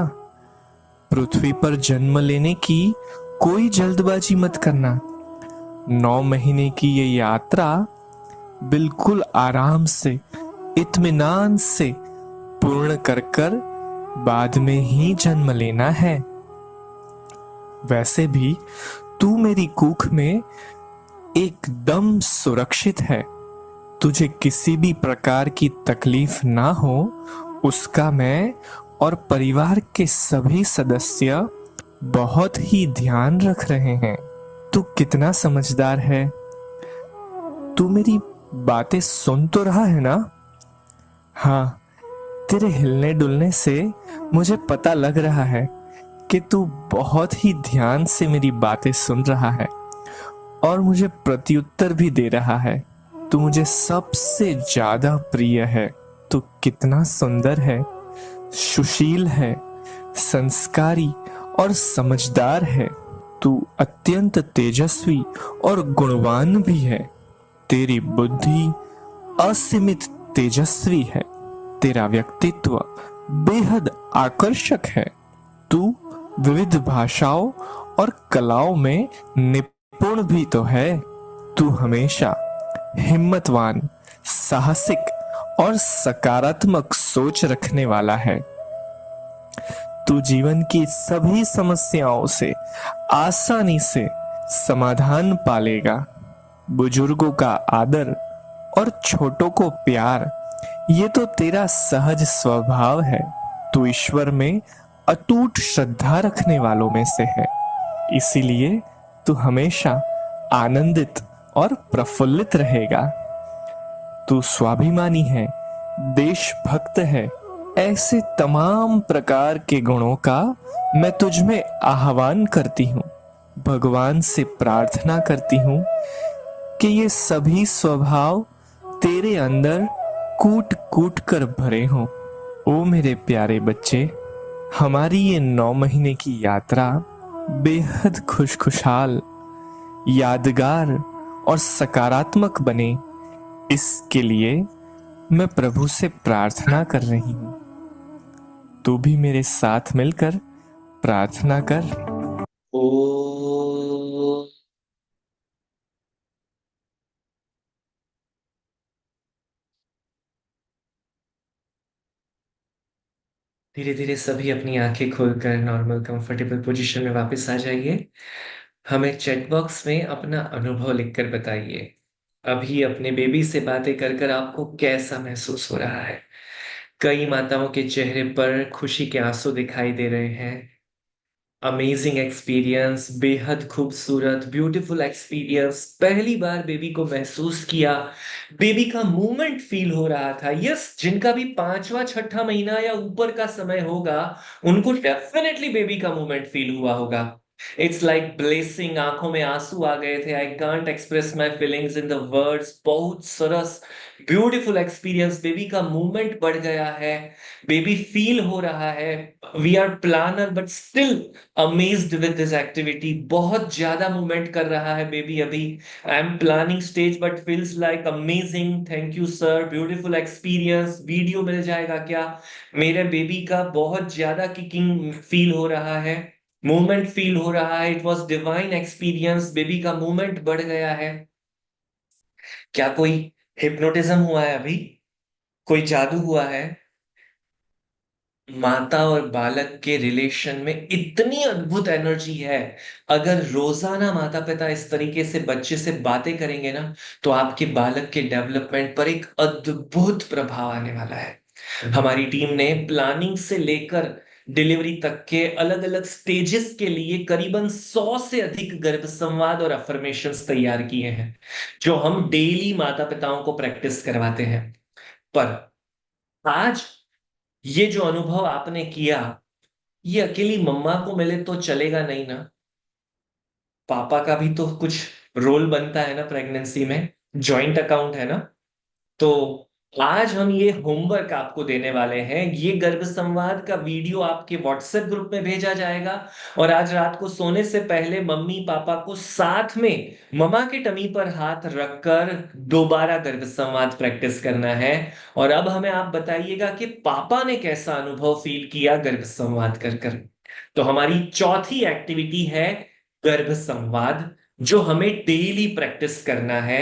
पृथ्वी पर जन्म लेने की कोई जल्दबाजी मत करना। 9 महीने की ये यात्रा बिल्कुल आराम से, इत्मीनान से पूर्ण कर कर बाद में ही जन्म लेना है। वैसे भी तू मेरी कुख में एकदम सुरक्षित है। तुझे किसी भी प्रकार की तकलीफ ना हो, उसका मैं और परिवार के सभी सदस्य बहुत ही ध्यान रख रहे हैं। तू कितना समझदार है, तू मेरी बातें सुन तो रहा है ना? हाँ, तेरे हिलने डुलने से मुझे पता लग रहा है कि तू बहुत ही ध्यान से मेरी बातें सुन रहा है और मुझे प्रत्युत्तर भी दे रहा है। तू मुझे सबसे ज्यादा प्रिय है। तू कितना सुंदर है, सुशील है, संस्कारी और समझदार है। तू अत्यंत तेजस्वी और गुणवान भी है। तेरी बुद्धि असीमित तेजस्वी है। तेरा व्यक्तित्व बेहद आकर्षक है। तू विविध भाषाओं और कलाओं में निपुण भी तो है। तू हमेशा हिम्मतवान, साहसिक और सकारात्मक सोच रखने वाला है। तू जीवन की सभी समस्याओं से आसानी से समाधान पालेगा। बुजुर्गों का आदर और छोटों को प्यार, ये तो तेरा सहज स्वभाव है। तू ईश्वर में अटूट श्रद्धा रखने वालों में से है, इसीलिए तू हमेशा आनंदित और प्रफुल्लित रहेगा। तू स्वाभिमानी है, देशभक्त है। ऐसे तमाम प्रकार के गुणों का मैं तुझ में आह्वान करती हूँ। भगवान से प्रार्थना करती हूँ कि ये सभी स्वभाव तेरे अंदर कूट कूट कर भरे हों। ओ मेरे प्यारे बच्चे, हमारी ये 9 महीने की यात्रा बेहद खुशखुशाल, यादगार और सकारात्मक बने, इसके लिए मैं प्रभु से प्रार्थना कर रही हूँ। तू भी मेरे साथ मिलकर प्रार्थना कर। ओ धीरे धीरे सभी अपनी आंखें खोलकर नॉर्मल कंफर्टेबल पोजीशन में वापस आ जाइए। हमें चैट बॉक्स में अपना अनुभव लिखकर बताइए। अभी अपने बेबी से बातें कर कर आपको कैसा महसूस हो रहा है? कई माताओं के चेहरे पर खुशी के आंसू दिखाई दे रहे हैं। अमेजिंग एक्सपीरियंस, बेहद खूबसूरत, ब्यूटीफुल एक्सपीरियंस। पहली बार बेबी को महसूस किया, बेबी का मूवमेंट फील हो रहा था। यस, जिनका भी 5वां 6ठा महीना या ऊपर का समय होगा, उनको डेफिनेटली बेबी का मूवमेंट फील हुआ होगा। It's like blessing. आंखों में आंसू आ गए थे। I can't express my feelings in the words. बहुत सरस, ब्यूटीफुल एक्सपीरियंस। बेबी का मूवमेंट बढ़ गया है, बेबी फील हो रहा है। We are planner but still amazed with this activity. बहुत ज्यादा मूवमेंट कर रहा है बेबी अभी। I am planning stage but feels like amazing. Thank you sir, beautiful experience. Video मिल जाएगा क्या? मेरे बेबी का बहुत ज्यादा किकिंग फील हो रहा है, मूवमेंट फील हो रहा है। It was divine experience. Baby का मूवमेंट बढ़ गया है। क्या कोई हिप्नोटिज्म हुआ है अभी? कोई जादू हुआ है? माता और बालक के रिलेशन में इतनी अद्भुत एनर्जी है। अगर रोजाना माता पिता इस तरीके से बच्चे से बातें करेंगे ना, तो आपके बालक के डेवलपमेंट पर एक अद्भुत प्रभाव आने वाला है। हमारी टीम ने प्लानिंग से लेकर डिलीवरी तक के अलग अलग स्टेजेस के लिए करीबन 100 से अधिक गर्भ संवाद और अफर्मेशंस तैयार किए हैं, जो हम डेली माता पिताओं को प्रैक्टिस करवाते हैं। पर आज ये जो अनुभव आपने किया, ये अकेली मम्मा को मिले तो चलेगा नहीं ना। पापा का भी तो कुछ रोल बनता है ना प्रेगनेंसी में। जॉइंट अकाउंट है ना। तो आज हम ये होमवर्क आपको देने वाले हैं। ये गर्भ संवाद का वीडियो आपके व्हाट्सएप ग्रुप में भेजा जाएगा, और आज रात को सोने से पहले मम्मी पापा को साथ में ममा के टमी पर हाथ रखकर दोबारा गर्भ संवाद प्रैक्टिस करना है। और अब हमें आप बताइएगा कि पापा ने कैसा अनुभव फील किया गर्भ संवाद कर कर। तो हमारी चौथी एक्टिविटी है गर्भ संवाद, जो हमें डेली प्रैक्टिस करना है।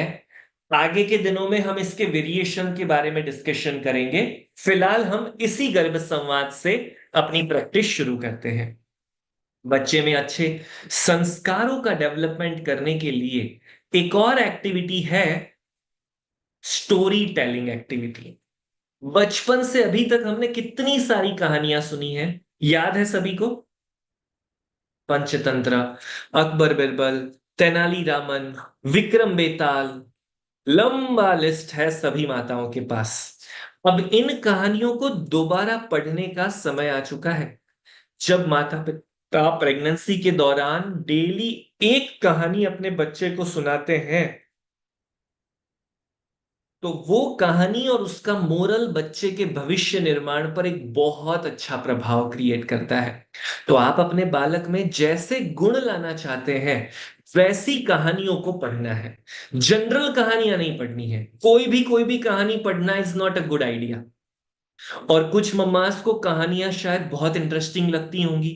आगे के दिनों में हम इसके वेरिएशन के बारे में डिस्कशन करेंगे। फिलहाल हम इसी गर्भ संवाद से अपनी प्रैक्टिस शुरू करते हैं। बच्चे में अच्छे संस्कारों का डेवलपमेंट करने के लिए एक और एक्टिविटी है स्टोरी टेलिंग एक्टिविटी। बचपन से अभी तक हमने कितनी सारी कहानियां सुनी है, याद है सभी को? पंचतंत्र, अकबर बिरबल, तेनाली रामन, विक्रम बेताल, लंबा लिस्ट है सभी माताओं के पास। अब इन कहानियों को दोबारा पढ़ने का समय आ चुका है। जब माता पिता प्रेगनेंसी के दौरान डेली एक कहानी अपने बच्चे को सुनाते हैं, तो वो कहानी और उसका मोरल बच्चे के भविष्य निर्माण पर एक बहुत अच्छा प्रभाव क्रिएट करता है। तो आप अपने बालक में जैसे गुण लाना चाहते हैं, वैसी कहानियों को पढ़ना है। जनरल कहानियां नहीं पढ़नी है। कोई भी कहानी पढ़ना is not a good idea. और कुछ मम्मास को कहानियां शायद बहुत इंटरेस्टिंग लगती होंगी,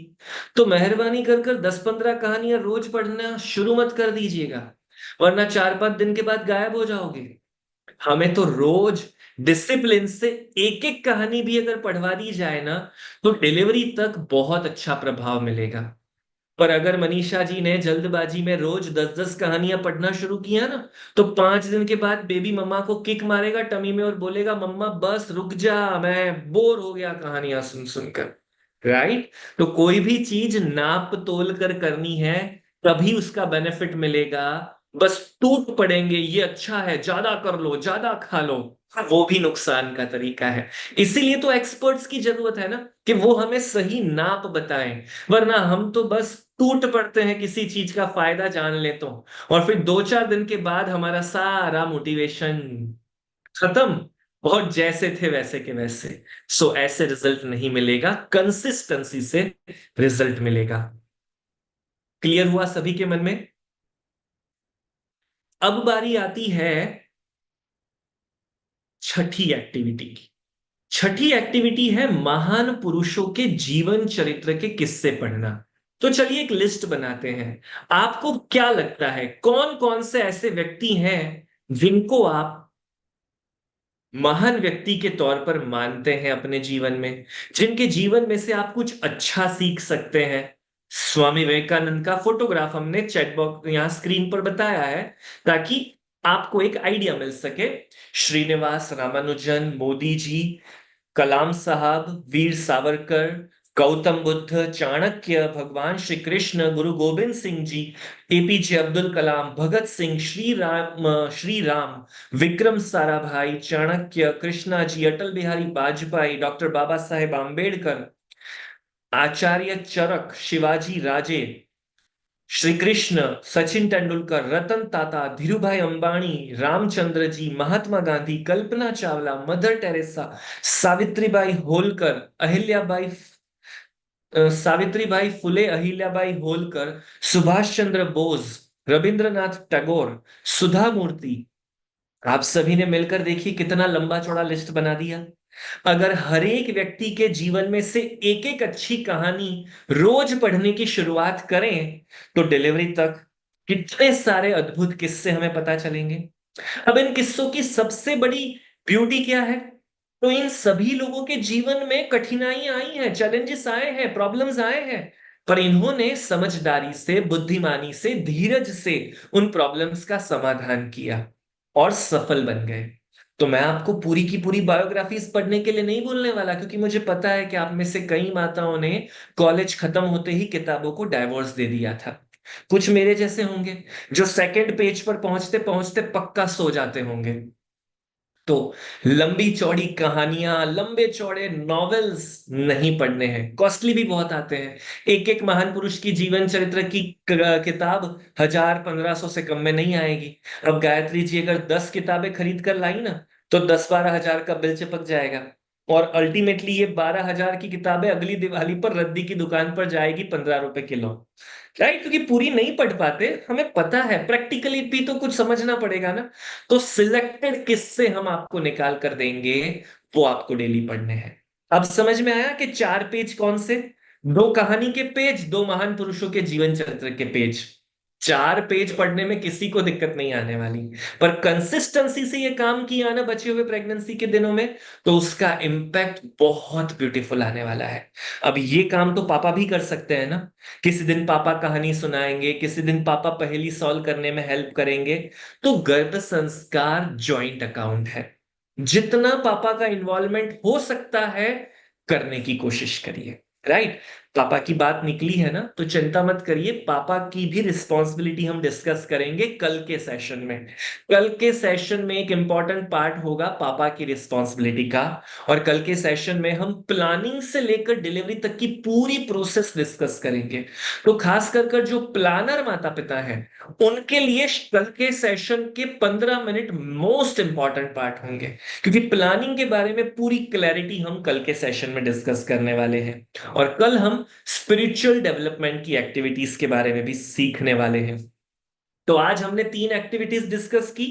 तो मेहरबानी कर कर 10-15 कहानियां रोज पढ़ना शुरू मत कर दीजिएगा, वरना 4-5 दिन के बाद गायब हो जाओगे। हमें तो रोज डिसिप्लिन से एक एक कहानी भी अगर पढ़वा दी जाए ना, तो डिलीवरी तक बहुत अच्छा प्रभाव मिलेगा। पर अगर मनीषा जी ने जल्दबाजी में रोज 10-10 कहानियां पढ़ना शुरू किया ना, तो 5 दिन के बाद बेबी मम्मा को किक मारेगा टमी में और बोलेगा, मम्मा बस रुक जा, मैं बोर हो गया कहानियां सुन सुनकर। राइट? तो कोई भी चीज नाप तोल कर करनी है, तभी उसका बेनिफिट मिलेगा। बस टूट पड़ेंगे, ये अच्छा है, ज्यादा कर लो, ज्यादा खा लो, वो भी नुकसान का तरीका है। इसीलिए तो एक्सपर्ट्स की जरूरत है ना, कि वो हमें सही नाप बताएं। वरना हम तो बस टूट पड़ते हैं किसी चीज का फायदा जान ले तो, और फिर 2-4 दिन के बाद हमारा सारा मोटिवेशन खत्म, और जैसे थे वैसे के वैसे। सो ऐसे रिजल्ट नहीं मिलेगा, कंसिस्टेंसी से रिजल्ट मिलेगा। क्लियर हुआ सभी के मन में? अब बारी आती है छठी एक्टिविटी की। छठी एक्टिविटी है महान पुरुषों के जीवन चरित्र के किस्से पढ़ना। तो चलिए एक लिस्ट बनाते हैं। आपको क्या लगता है कौन कौन से ऐसे व्यक्ति हैं जिनको आप महान व्यक्ति के तौर पर मानते हैं अपने जीवन में, जिनके जीवन में से आप कुछ अच्छा सीख सकते हैं? स्वामी विवेकानंद का फोटोग्राफ हमने चैट बॉक्स यहां स्क्रीन पर बताया है, ताकि आपको एक आइडिया मिल सके। श्रीनिवास रामानुजन, मोदी जी, कलाम साहब, वीर सावरकर, गौतम बुद्ध, चाणक्य, भगवान श्री कृष्ण, गुरु गोविंद सिंह जी, एपीजे अब्दुल कलाम, भगत सिंह, श्री राम, विक्रम साराभाई, चाणक्य, कृष्णा जी, अटल बिहारी वाजपेयी, डॉक्टर बाबा साहेब आम्बेडकर, आचार्य चरक, शिवाजी राजे, श्री कृष्ण, सचिन तेंदुलकर, रतन टाटा, धीरूभाई अंबानी, रामचंद्र जी, महात्मा गांधी, कल्पना चावला, मदर टेरेसा, सावित्रीबाई होलकर, सावित्रीबाई फुले, अहिल्याबाई होलकर, सुभाष चंद्र बोस, रविंद्रनाथ टैगोर, सुधा मूर्ति। आप सभी ने मिलकर देखिए कितना लंबा चौड़ा लिस्ट बना दिया। अगर हर एक व्यक्ति के जीवन में से एक एक अच्छी कहानी रोज पढ़ने की शुरुआत करें, तो डिलीवरी तक कितने सारे अद्भुत किस्से हमें पता चलेंगे। अब इन किस्सों की सबसे बड़ी ब्यूटी क्या है? तो इन सभी लोगों के जीवन में कठिनाइयां आई हैं, चैलेंजेस आए हैं, प्रॉब्लम्स आए हैं, पर इन्होंने समझदारी से, बुद्धिमानी से, धीरज से उन प्रॉब्लम्स का समाधान किया और सफल बन गए। तो मैं आपको पूरी की पूरी बायोग्राफीज पढ़ने के लिए नहीं बोलने वाला, क्योंकि मुझे पता है कि आप में से कई माताओं ने कॉलेज खत्म होते ही किताबों को डाइवोर्स दे दिया था। कुछ मेरे जैसे होंगे जो सेकंड पेज पर पहुंचते पहुंचते पक्का सो जाते होंगे। तो लंबी चौड़ी कहानियां, लंबे चौड़े नॉवेल्स नहीं पढ़ने हैं, कॉस्टली भी बहुत आते हैं। एक एक महान पुरुष की जीवन चरित्र की किताब 1000-1500 से कम में नहीं आएगी। अब गायत्री जी अगर 10 किताबें खरीद कर लाई ना, तो 10-12 हजार का बिल चिपक जाएगा, और अल्टीमेटली ये 12 हजार की किताबें अगली दिवाली पर रद्दी की दुकान पर जाएगी 15 रुपए किलो। राइट? क्योंकि पूरी नहीं पढ़ पाते, हमें पता है, प्रैक्टिकली भी तो कुछ समझना पड़ेगा ना। तो सिलेक्टेड किस्से हम आपको निकाल कर देंगे, वो आपको डेली पढ़ने हैं। अब समझ में आया कि 4 पेज कौन से? 2 कहानी के पेज, 2 महान पुरुषों के जीवन चरित्र के पेज। 4 पेज पढ़ने में किसी को दिक्कत नहीं आने वाली। पर कंसिस्टेंसी से ये काम किया ना बचे हुए प्रेगनेंसी के दिनों में, तो उसका इम्पैक्ट बहुत ब्यूटीफुल आने वाला है। अब ये काम तो पापा भी कर सकते हैं ना। किसी दिन पापा कहानी सुनाएंगे, किसी दिन पापा पहेली सॉल्व करने में हेल्प करेंगे। तो गर्भ संस्कार जॉइंट अकाउंट है, जितना पापा का इन्वॉल्वमेंट हो सकता है करने की कोशिश करिए। राइट? पापा की बात निकली है ना, तो चिंता मत करिए, पापा की भी रिस्पॉन्सिबिलिटी हम डिस्कस करेंगे कल के सेशन में। कल के सेशन में एक इंपॉर्टेंट पार्ट होगा पापा की रिस्पॉन्सिबिलिटी का, और कल के सेशन में हम प्लानिंग से लेकर डिलीवरी तक की पूरी प्रोसेस डिस्कस करेंगे। तो खास कर जो प्लानर माता पिता हैं, उनके लिए कल के सेशन के 15 मिनट मोस्ट इंपॉर्टेंट पार्ट होंगे, क्योंकि प्लानिंग के बारे में पूरी क्लैरिटी हम कल के सेशन में डिस्कस करने वाले हैं। और कल हम स्पिरिचुअल डेवलपमेंट की एक्टिविटीज के बारे में भी सीखने वाले हैं। तो आज हमने 3 एक्टिविटीज डिस्कस की: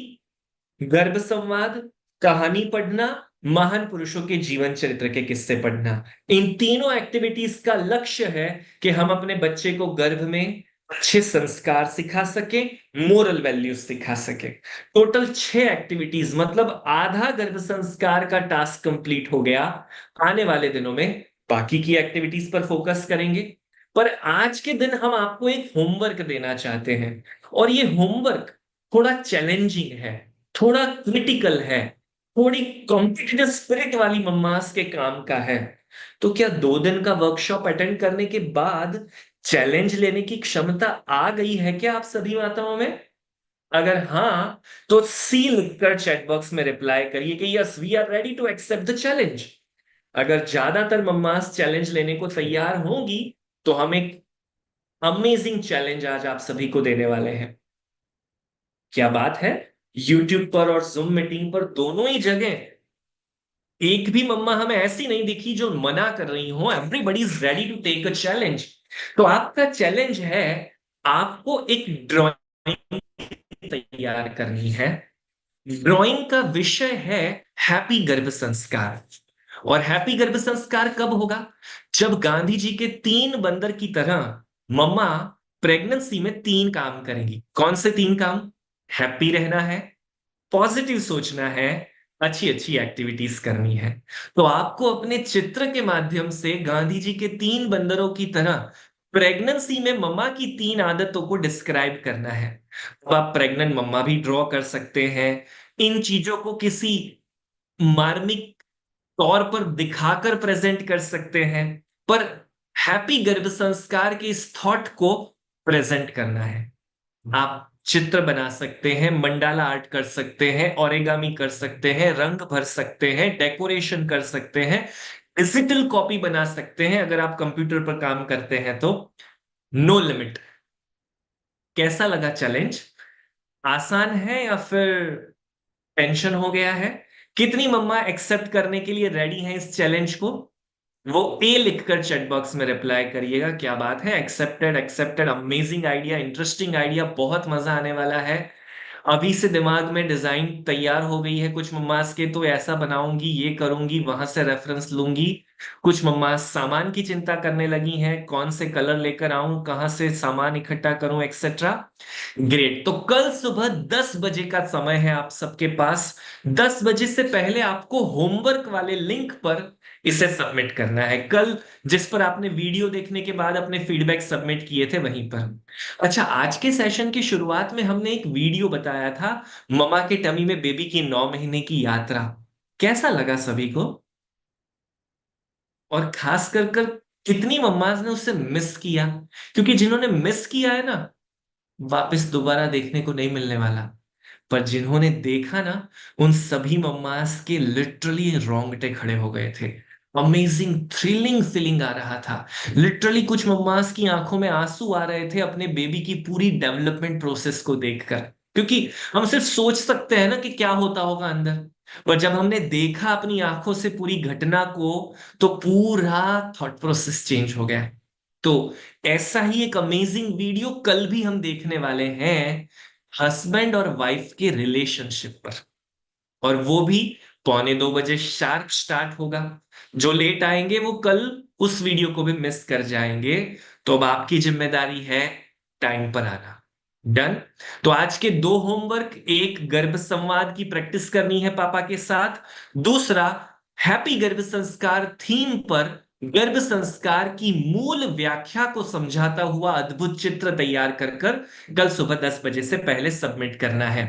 गर्भ संवाद, कहानी पढ़ना, महान पुरुषों के जीवन चरित्र के किस्से पढ़ना। इन तीनों एक्टिविटीज का लक्ष्य है कि हम अपने बच्चे को गर्भ में अच्छे संस्कार सिखा सके, मोरल वैल्यूज सिखा सके। टोटल 6 एक्टिविटीज, मतलब आधा गर्भ संस्कार का टास्क कंप्लीट हो गया। आने वाले दिनों में बाकी की एक्टिविटीज पर फोकस करेंगे, पर आज के दिन हम आपको एक होमवर्क देना चाहते हैं, और ये होमवर्क थोड़ा चैलेंजिंग है, थोड़ा क्रिटिकल है, थोड़ी कॉम्पिटिटिव स्पिरिट वाली मम्मास के काम का है। तो क्या 2 दिन का वर्कशॉप अटेंड करने के बाद चैलेंज लेने की क्षमता आ गई है क्या आप सभी माताओं में? अगर हाँ, तो सी लिखकर चैट बॉक्स में रिप्लाई करिए कि yes, we are ready to accept the challenge. अगर ज्यादातर मम्मास चैलेंज लेने को तैयार होंगी, तो हम एक अमेजिंग चैलेंज आज आप सभी को देने वाले हैं। क्या बात है, YouTube पर और Zoom मीटिंग पर दोनों ही जगह एक भी मम्मा हमें ऐसी नहीं दिखी जो मना कर रही हो। Everybody is ready to take a challenge. तो आपका चैलेंज है, आपको एक ड्राइंग तैयार करनी है। ड्राइंग का विषय है हैप्पी गर्भ संस्कार। और हैप्पी गर्भ संस्कार कब होगा? जब गांधी जी के 3 बंदर की तरह मम्मा प्रेगनेंसी में 3 काम करेंगी। कौन से 3 काम? हैप्पी रहना है, पॉजिटिव सोचना है, अच्छी अच्छी एक्टिविटीज करनी है। तो आपको अपने चित्र के माध्यम से गांधी जी के 3 बंदरों की तरह प्रेगनेंसी में मम्मा की 3 आदतों को डिस्क्राइब करना है। तो आप प्रेग्नेंट मम्मा भी ड्रॉ कर सकते हैं। इन चीजों को किसी मार्मिक तौर पर दिखाकर प्रेजेंट कर सकते हैं, पर हैप्पी गर्भ संस्कार के इस थॉट को प्रेजेंट करना है। आप चित्र बना सकते हैं, मंडाला आर्ट कर सकते हैं, ओरिगामी कर सकते हैं, रंग भर सकते हैं, डेकोरेशन कर सकते हैं, डिजिटल कॉपी बना सकते हैं अगर आप कंप्यूटर पर काम करते हैं तो। No limit. कैसा लगा चैलेंज? आसान है या फिर टेंशन हो गया है? कितनी मम्मा एक्सेप्ट करने के लिए रेडी हैं इस चैलेंज को? वो ए लिखकर चैट बॉक्स में रिप्लाई करिएगा। क्या बात है, accepted accepted. Amazing idea, interesting idea, बहुत मजा आने वाला है। अभी से दिमाग में डिजाइन तैयार हो गई है कुछ मम्मास के, तो ऐसा बनाऊंगी, ये करूंगी, वहां से रेफरेंस लूंगी। कुछ मम्मास सामान की चिंता करने लगी हैं, कौन से कलर लेकर आऊं, कहां से सामान इकट्ठा करूं, एक्सेट्रा। ग्रेट। तो कल सुबह 10 बजे का समय है आप सबके पास। 10 बजे से पहले आपको होमवर्क वाले लिंक पर इसे सबमिट करना है, कल जिस पर आपने वीडियो देखने के बाद अपने फीडबैक सबमिट किए थे वहीं पर। अच्छा, आज के सेशन की शुरुआत में हमने एक वीडियो बताया था, ममा के टमी में बेबी की 9 महीने की यात्रा। कैसा लगा सभी को? और खास कर कितनी मम्माज ने उसे मिस किया? क्योंकि जिन्होंने मिस किया है ना, वापस दोबारा देखने को नहीं मिलने वाला। पर जिन्होंने देखा ना, उन सभी मम्मास के लिटरली रोंगटे खड़े हो गए थे। अमेजिंग थ्रिलिंग फीलिंग आ रहा था। लिटरली कुछ मम्मास की आंखों में आंसू आ रहे थे अपने बेबी की पूरी डेवलपमेंट प्रोसेस को देखकर। क्योंकि हम सिर्फ सोच सकते हैं ना कि क्या होता होगा अंदर, पर जब हमने देखा अपनी आंखों से पूरी घटना को, तो पूरा थॉट प्रोसेस चेंज हो गया। तो ऐसा ही एक अमेजिंग वीडियो कल भी हम देखने वाले हैं, हस्बैंड और वाइफ के रिलेशनशिप पर, और वो भी 1:45 शार्प स्टार्ट होगा। जो लेट आएंगे वो कल उस वीडियो को भी मिस कर जाएंगे। तो अब आपकी जिम्मेदारी है टाइम पर आना। डन? तो आज के 2 होमवर्क, एक गर्भ संवाद की प्रैक्टिस करनी है पापा के साथ, दूसरा हैप्पी गर्भ संस्कार थीम पर गर्भ संस्कार की मूल व्याख्या को समझाता हुआ अद्भुत चित्र तैयार कर कल सुबह 10 बजे से पहले सबमिट करना है।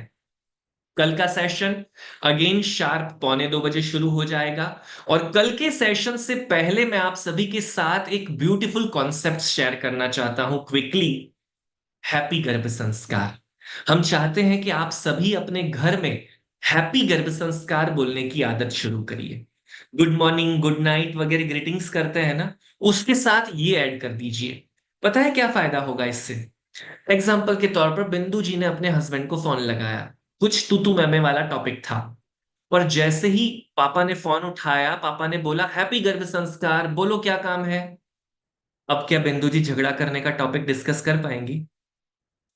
कल का सेशन अगेन शार्प 1:45 शुरू हो जाएगा। और कल के सेशन से पहले मैं आप सभी के साथ एक ब्यूटीफुल कॉन्सेप्ट शेयर करना चाहता हूं क्विकली। हैप्पी गर्भ संस्कार। हम चाहते हैं कि आप सभी अपने घर में हैप्पी गर्भ संस्कार बोलने की आदत शुरू करिए। गुड मॉर्निंग, गुड नाइट वगैरह ग्रीटिंग्स करते हैं ना, उसके साथ ये ऐड कर दीजिए। पता है क्या फायदा होगा इससे? एग्जाम्पल के तौर पर बिंदु जी ने अपने हस्बैंड को फोन लगाया, कुछ तू मैमे वाला टॉपिक था, और जैसे ही पापा ने फोन उठाया, पापा ने बोला हैप्पी गर्भ संस्कार, बोलो क्या काम है। अब क्या बिंदु जी झगड़ा करने का टॉपिक डिस्कस कर पाएंगी?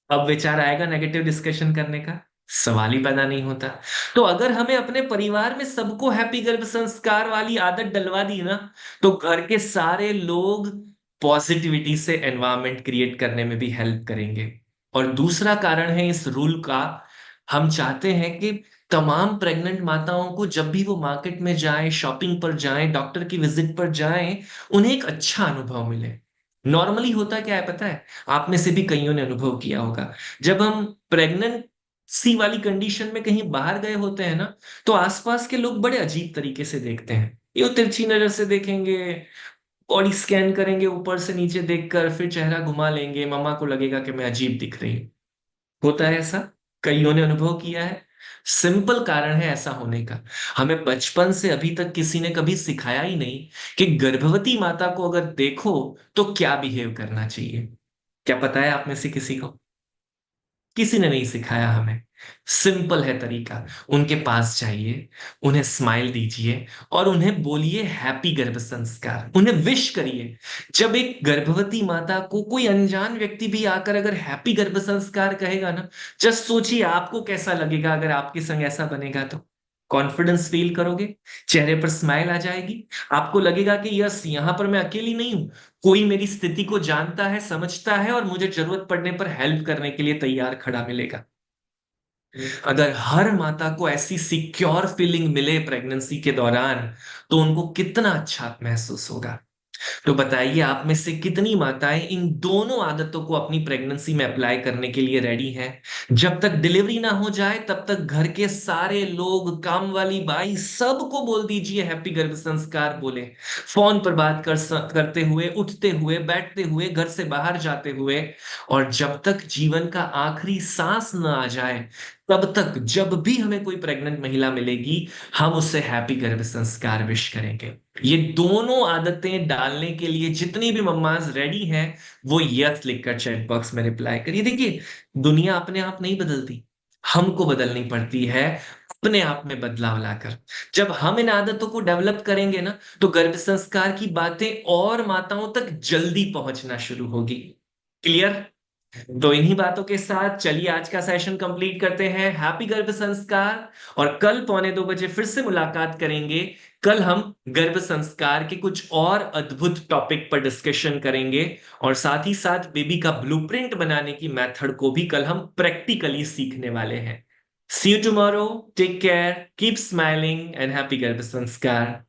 अब विचार आएगा नेगेटिव डिस्कशन करने का? सवाल ही पैदा नहीं होता। तो अगर हमें अपने परिवार में सबको हैप्पी गर्भ संस्कार वाली आदत डलवा दी ना, तो घर के सारे लोग पॉजिटिविटी से एनवायरनमेंट क्रिएट करने में भी हेल्प करेंगे। और दूसरा कारण है इस रूल का, हम चाहते हैं कि तमाम प्रेग्नेंट माताओं को जब भी वो मार्केट में जाएं, शॉपिंग पर जाएं, डॉक्टर की विजिट पर जाएं, उन्हें एक अच्छा अनुभव मिले। नॉर्मली होता क्या है पता है? आप में से भी कईयों ने अनुभव किया होगा, जब हम प्रेगनेंसी वाली कंडीशन में कहीं बाहर गए होते हैं ना, तो आसपास के लोग बड़े अजीब तरीके से देखते हैं। ये तिरछी नजर से देखेंगे, बॉडी स्कैन करेंगे ऊपर से नीचे देखकर, फिर चेहरा घुमा लेंगे, मम्मा को लगेगा कि मैं अजीब दिख रही हूँ। होता है ऐसा? कईयों ने अनुभव किया है। सिंपल कारण है ऐसा होने का, हमें बचपन से अभी तक किसी ने कभी सिखाया ही नहीं कि गर्भवती माता को अगर देखो तो क्या बिहेव करना चाहिए। क्या पता है आप में से किसी को? किसी ने नहीं सिखाया हमें। सिंपल है तरीका, उनके पास जाइए, उन्हें स्माइल दीजिए और उन्हें बोलिए हैप्पी गर्भ संस्कार, उन्हें विश करिए। जब एक गर्भवती माता को कोई अनजान व्यक्ति भी आकर अगर हैप्पी गर्भ संस्कार कहेगा ना, जस्ट सोचिए आपको कैसा लगेगा अगर आपके संग ऐसा बनेगा तो। कॉन्फिडेंस फील करोगे, चेहरे पर स्माइल आ जाएगी, आपको लगेगा कि यस, यहां पर मैं अकेली नहीं हूं, कोई मेरी स्थिति को जानता है, समझता है और मुझे जरूरत पड़ने पर हेल्प करने के लिए तैयार खड़ा मिलेगा। अगर हर माता को ऐसी सिक्योर फीलिंग मिले प्रेगनेंसी के दौरान, तो उनको कितना अच्छा महसूस होगा। तो बताइए आप में से कितनी माताएं इन दोनों आदतों को अपनी प्रेगनेंसी में अप्लाई करने के लिए रेडी हैं? जब तक डिलीवरी ना हो जाए तब तक घर के सारे लोग, काम वाली बाई, सबको बोल दीजिए हैप्पी गर्भ संस्कार बोले। फोन पर बात करते हुए, उठते हुए, बैठते हुए, घर से बाहर जाते हुए, और जब तक जीवन का आखिरी सांस न आ जाए तब तक जब भी हमें कोई प्रेग्नेंट महिला मिलेगी, हम उससे हैप्पी गर्भ संस्कार विश करेंगे। ये दोनों आदतें डालने के लिए जितनी भी मम्माज रेडी हैं, वो यस लिखकर चैट बॉक्स में रिप्लाई करिए। देखिए, दुनिया अपने आप नहीं बदलती, हमको बदलनी पड़ती है अपने आप में बदलाव लाकर। जब हम इन आदतों को डेवलप करेंगे ना, तो गर्भ संस्कार की बातें और माताओं तक जल्दी पहुंचना शुरू होगी। क्लियर? तो इन्हीं बातों के साथ चलिए आज का सेशन कंप्लीट करते हैं। हैप्पी गर्भ संस्कार। और कल 1:45 फिर से मुलाकात करेंगे। कल हम गर्भ संस्कार के कुछ और अद्भुत टॉपिक पर डिस्कशन करेंगे, और साथ ही साथ बेबी का ब्लूप्रिंट बनाने की मेथड को भी कल हम प्रैक्टिकली सीखने वाले हैं। See you tomorrow, take care, keep smiling and happy Garbh संस्कार।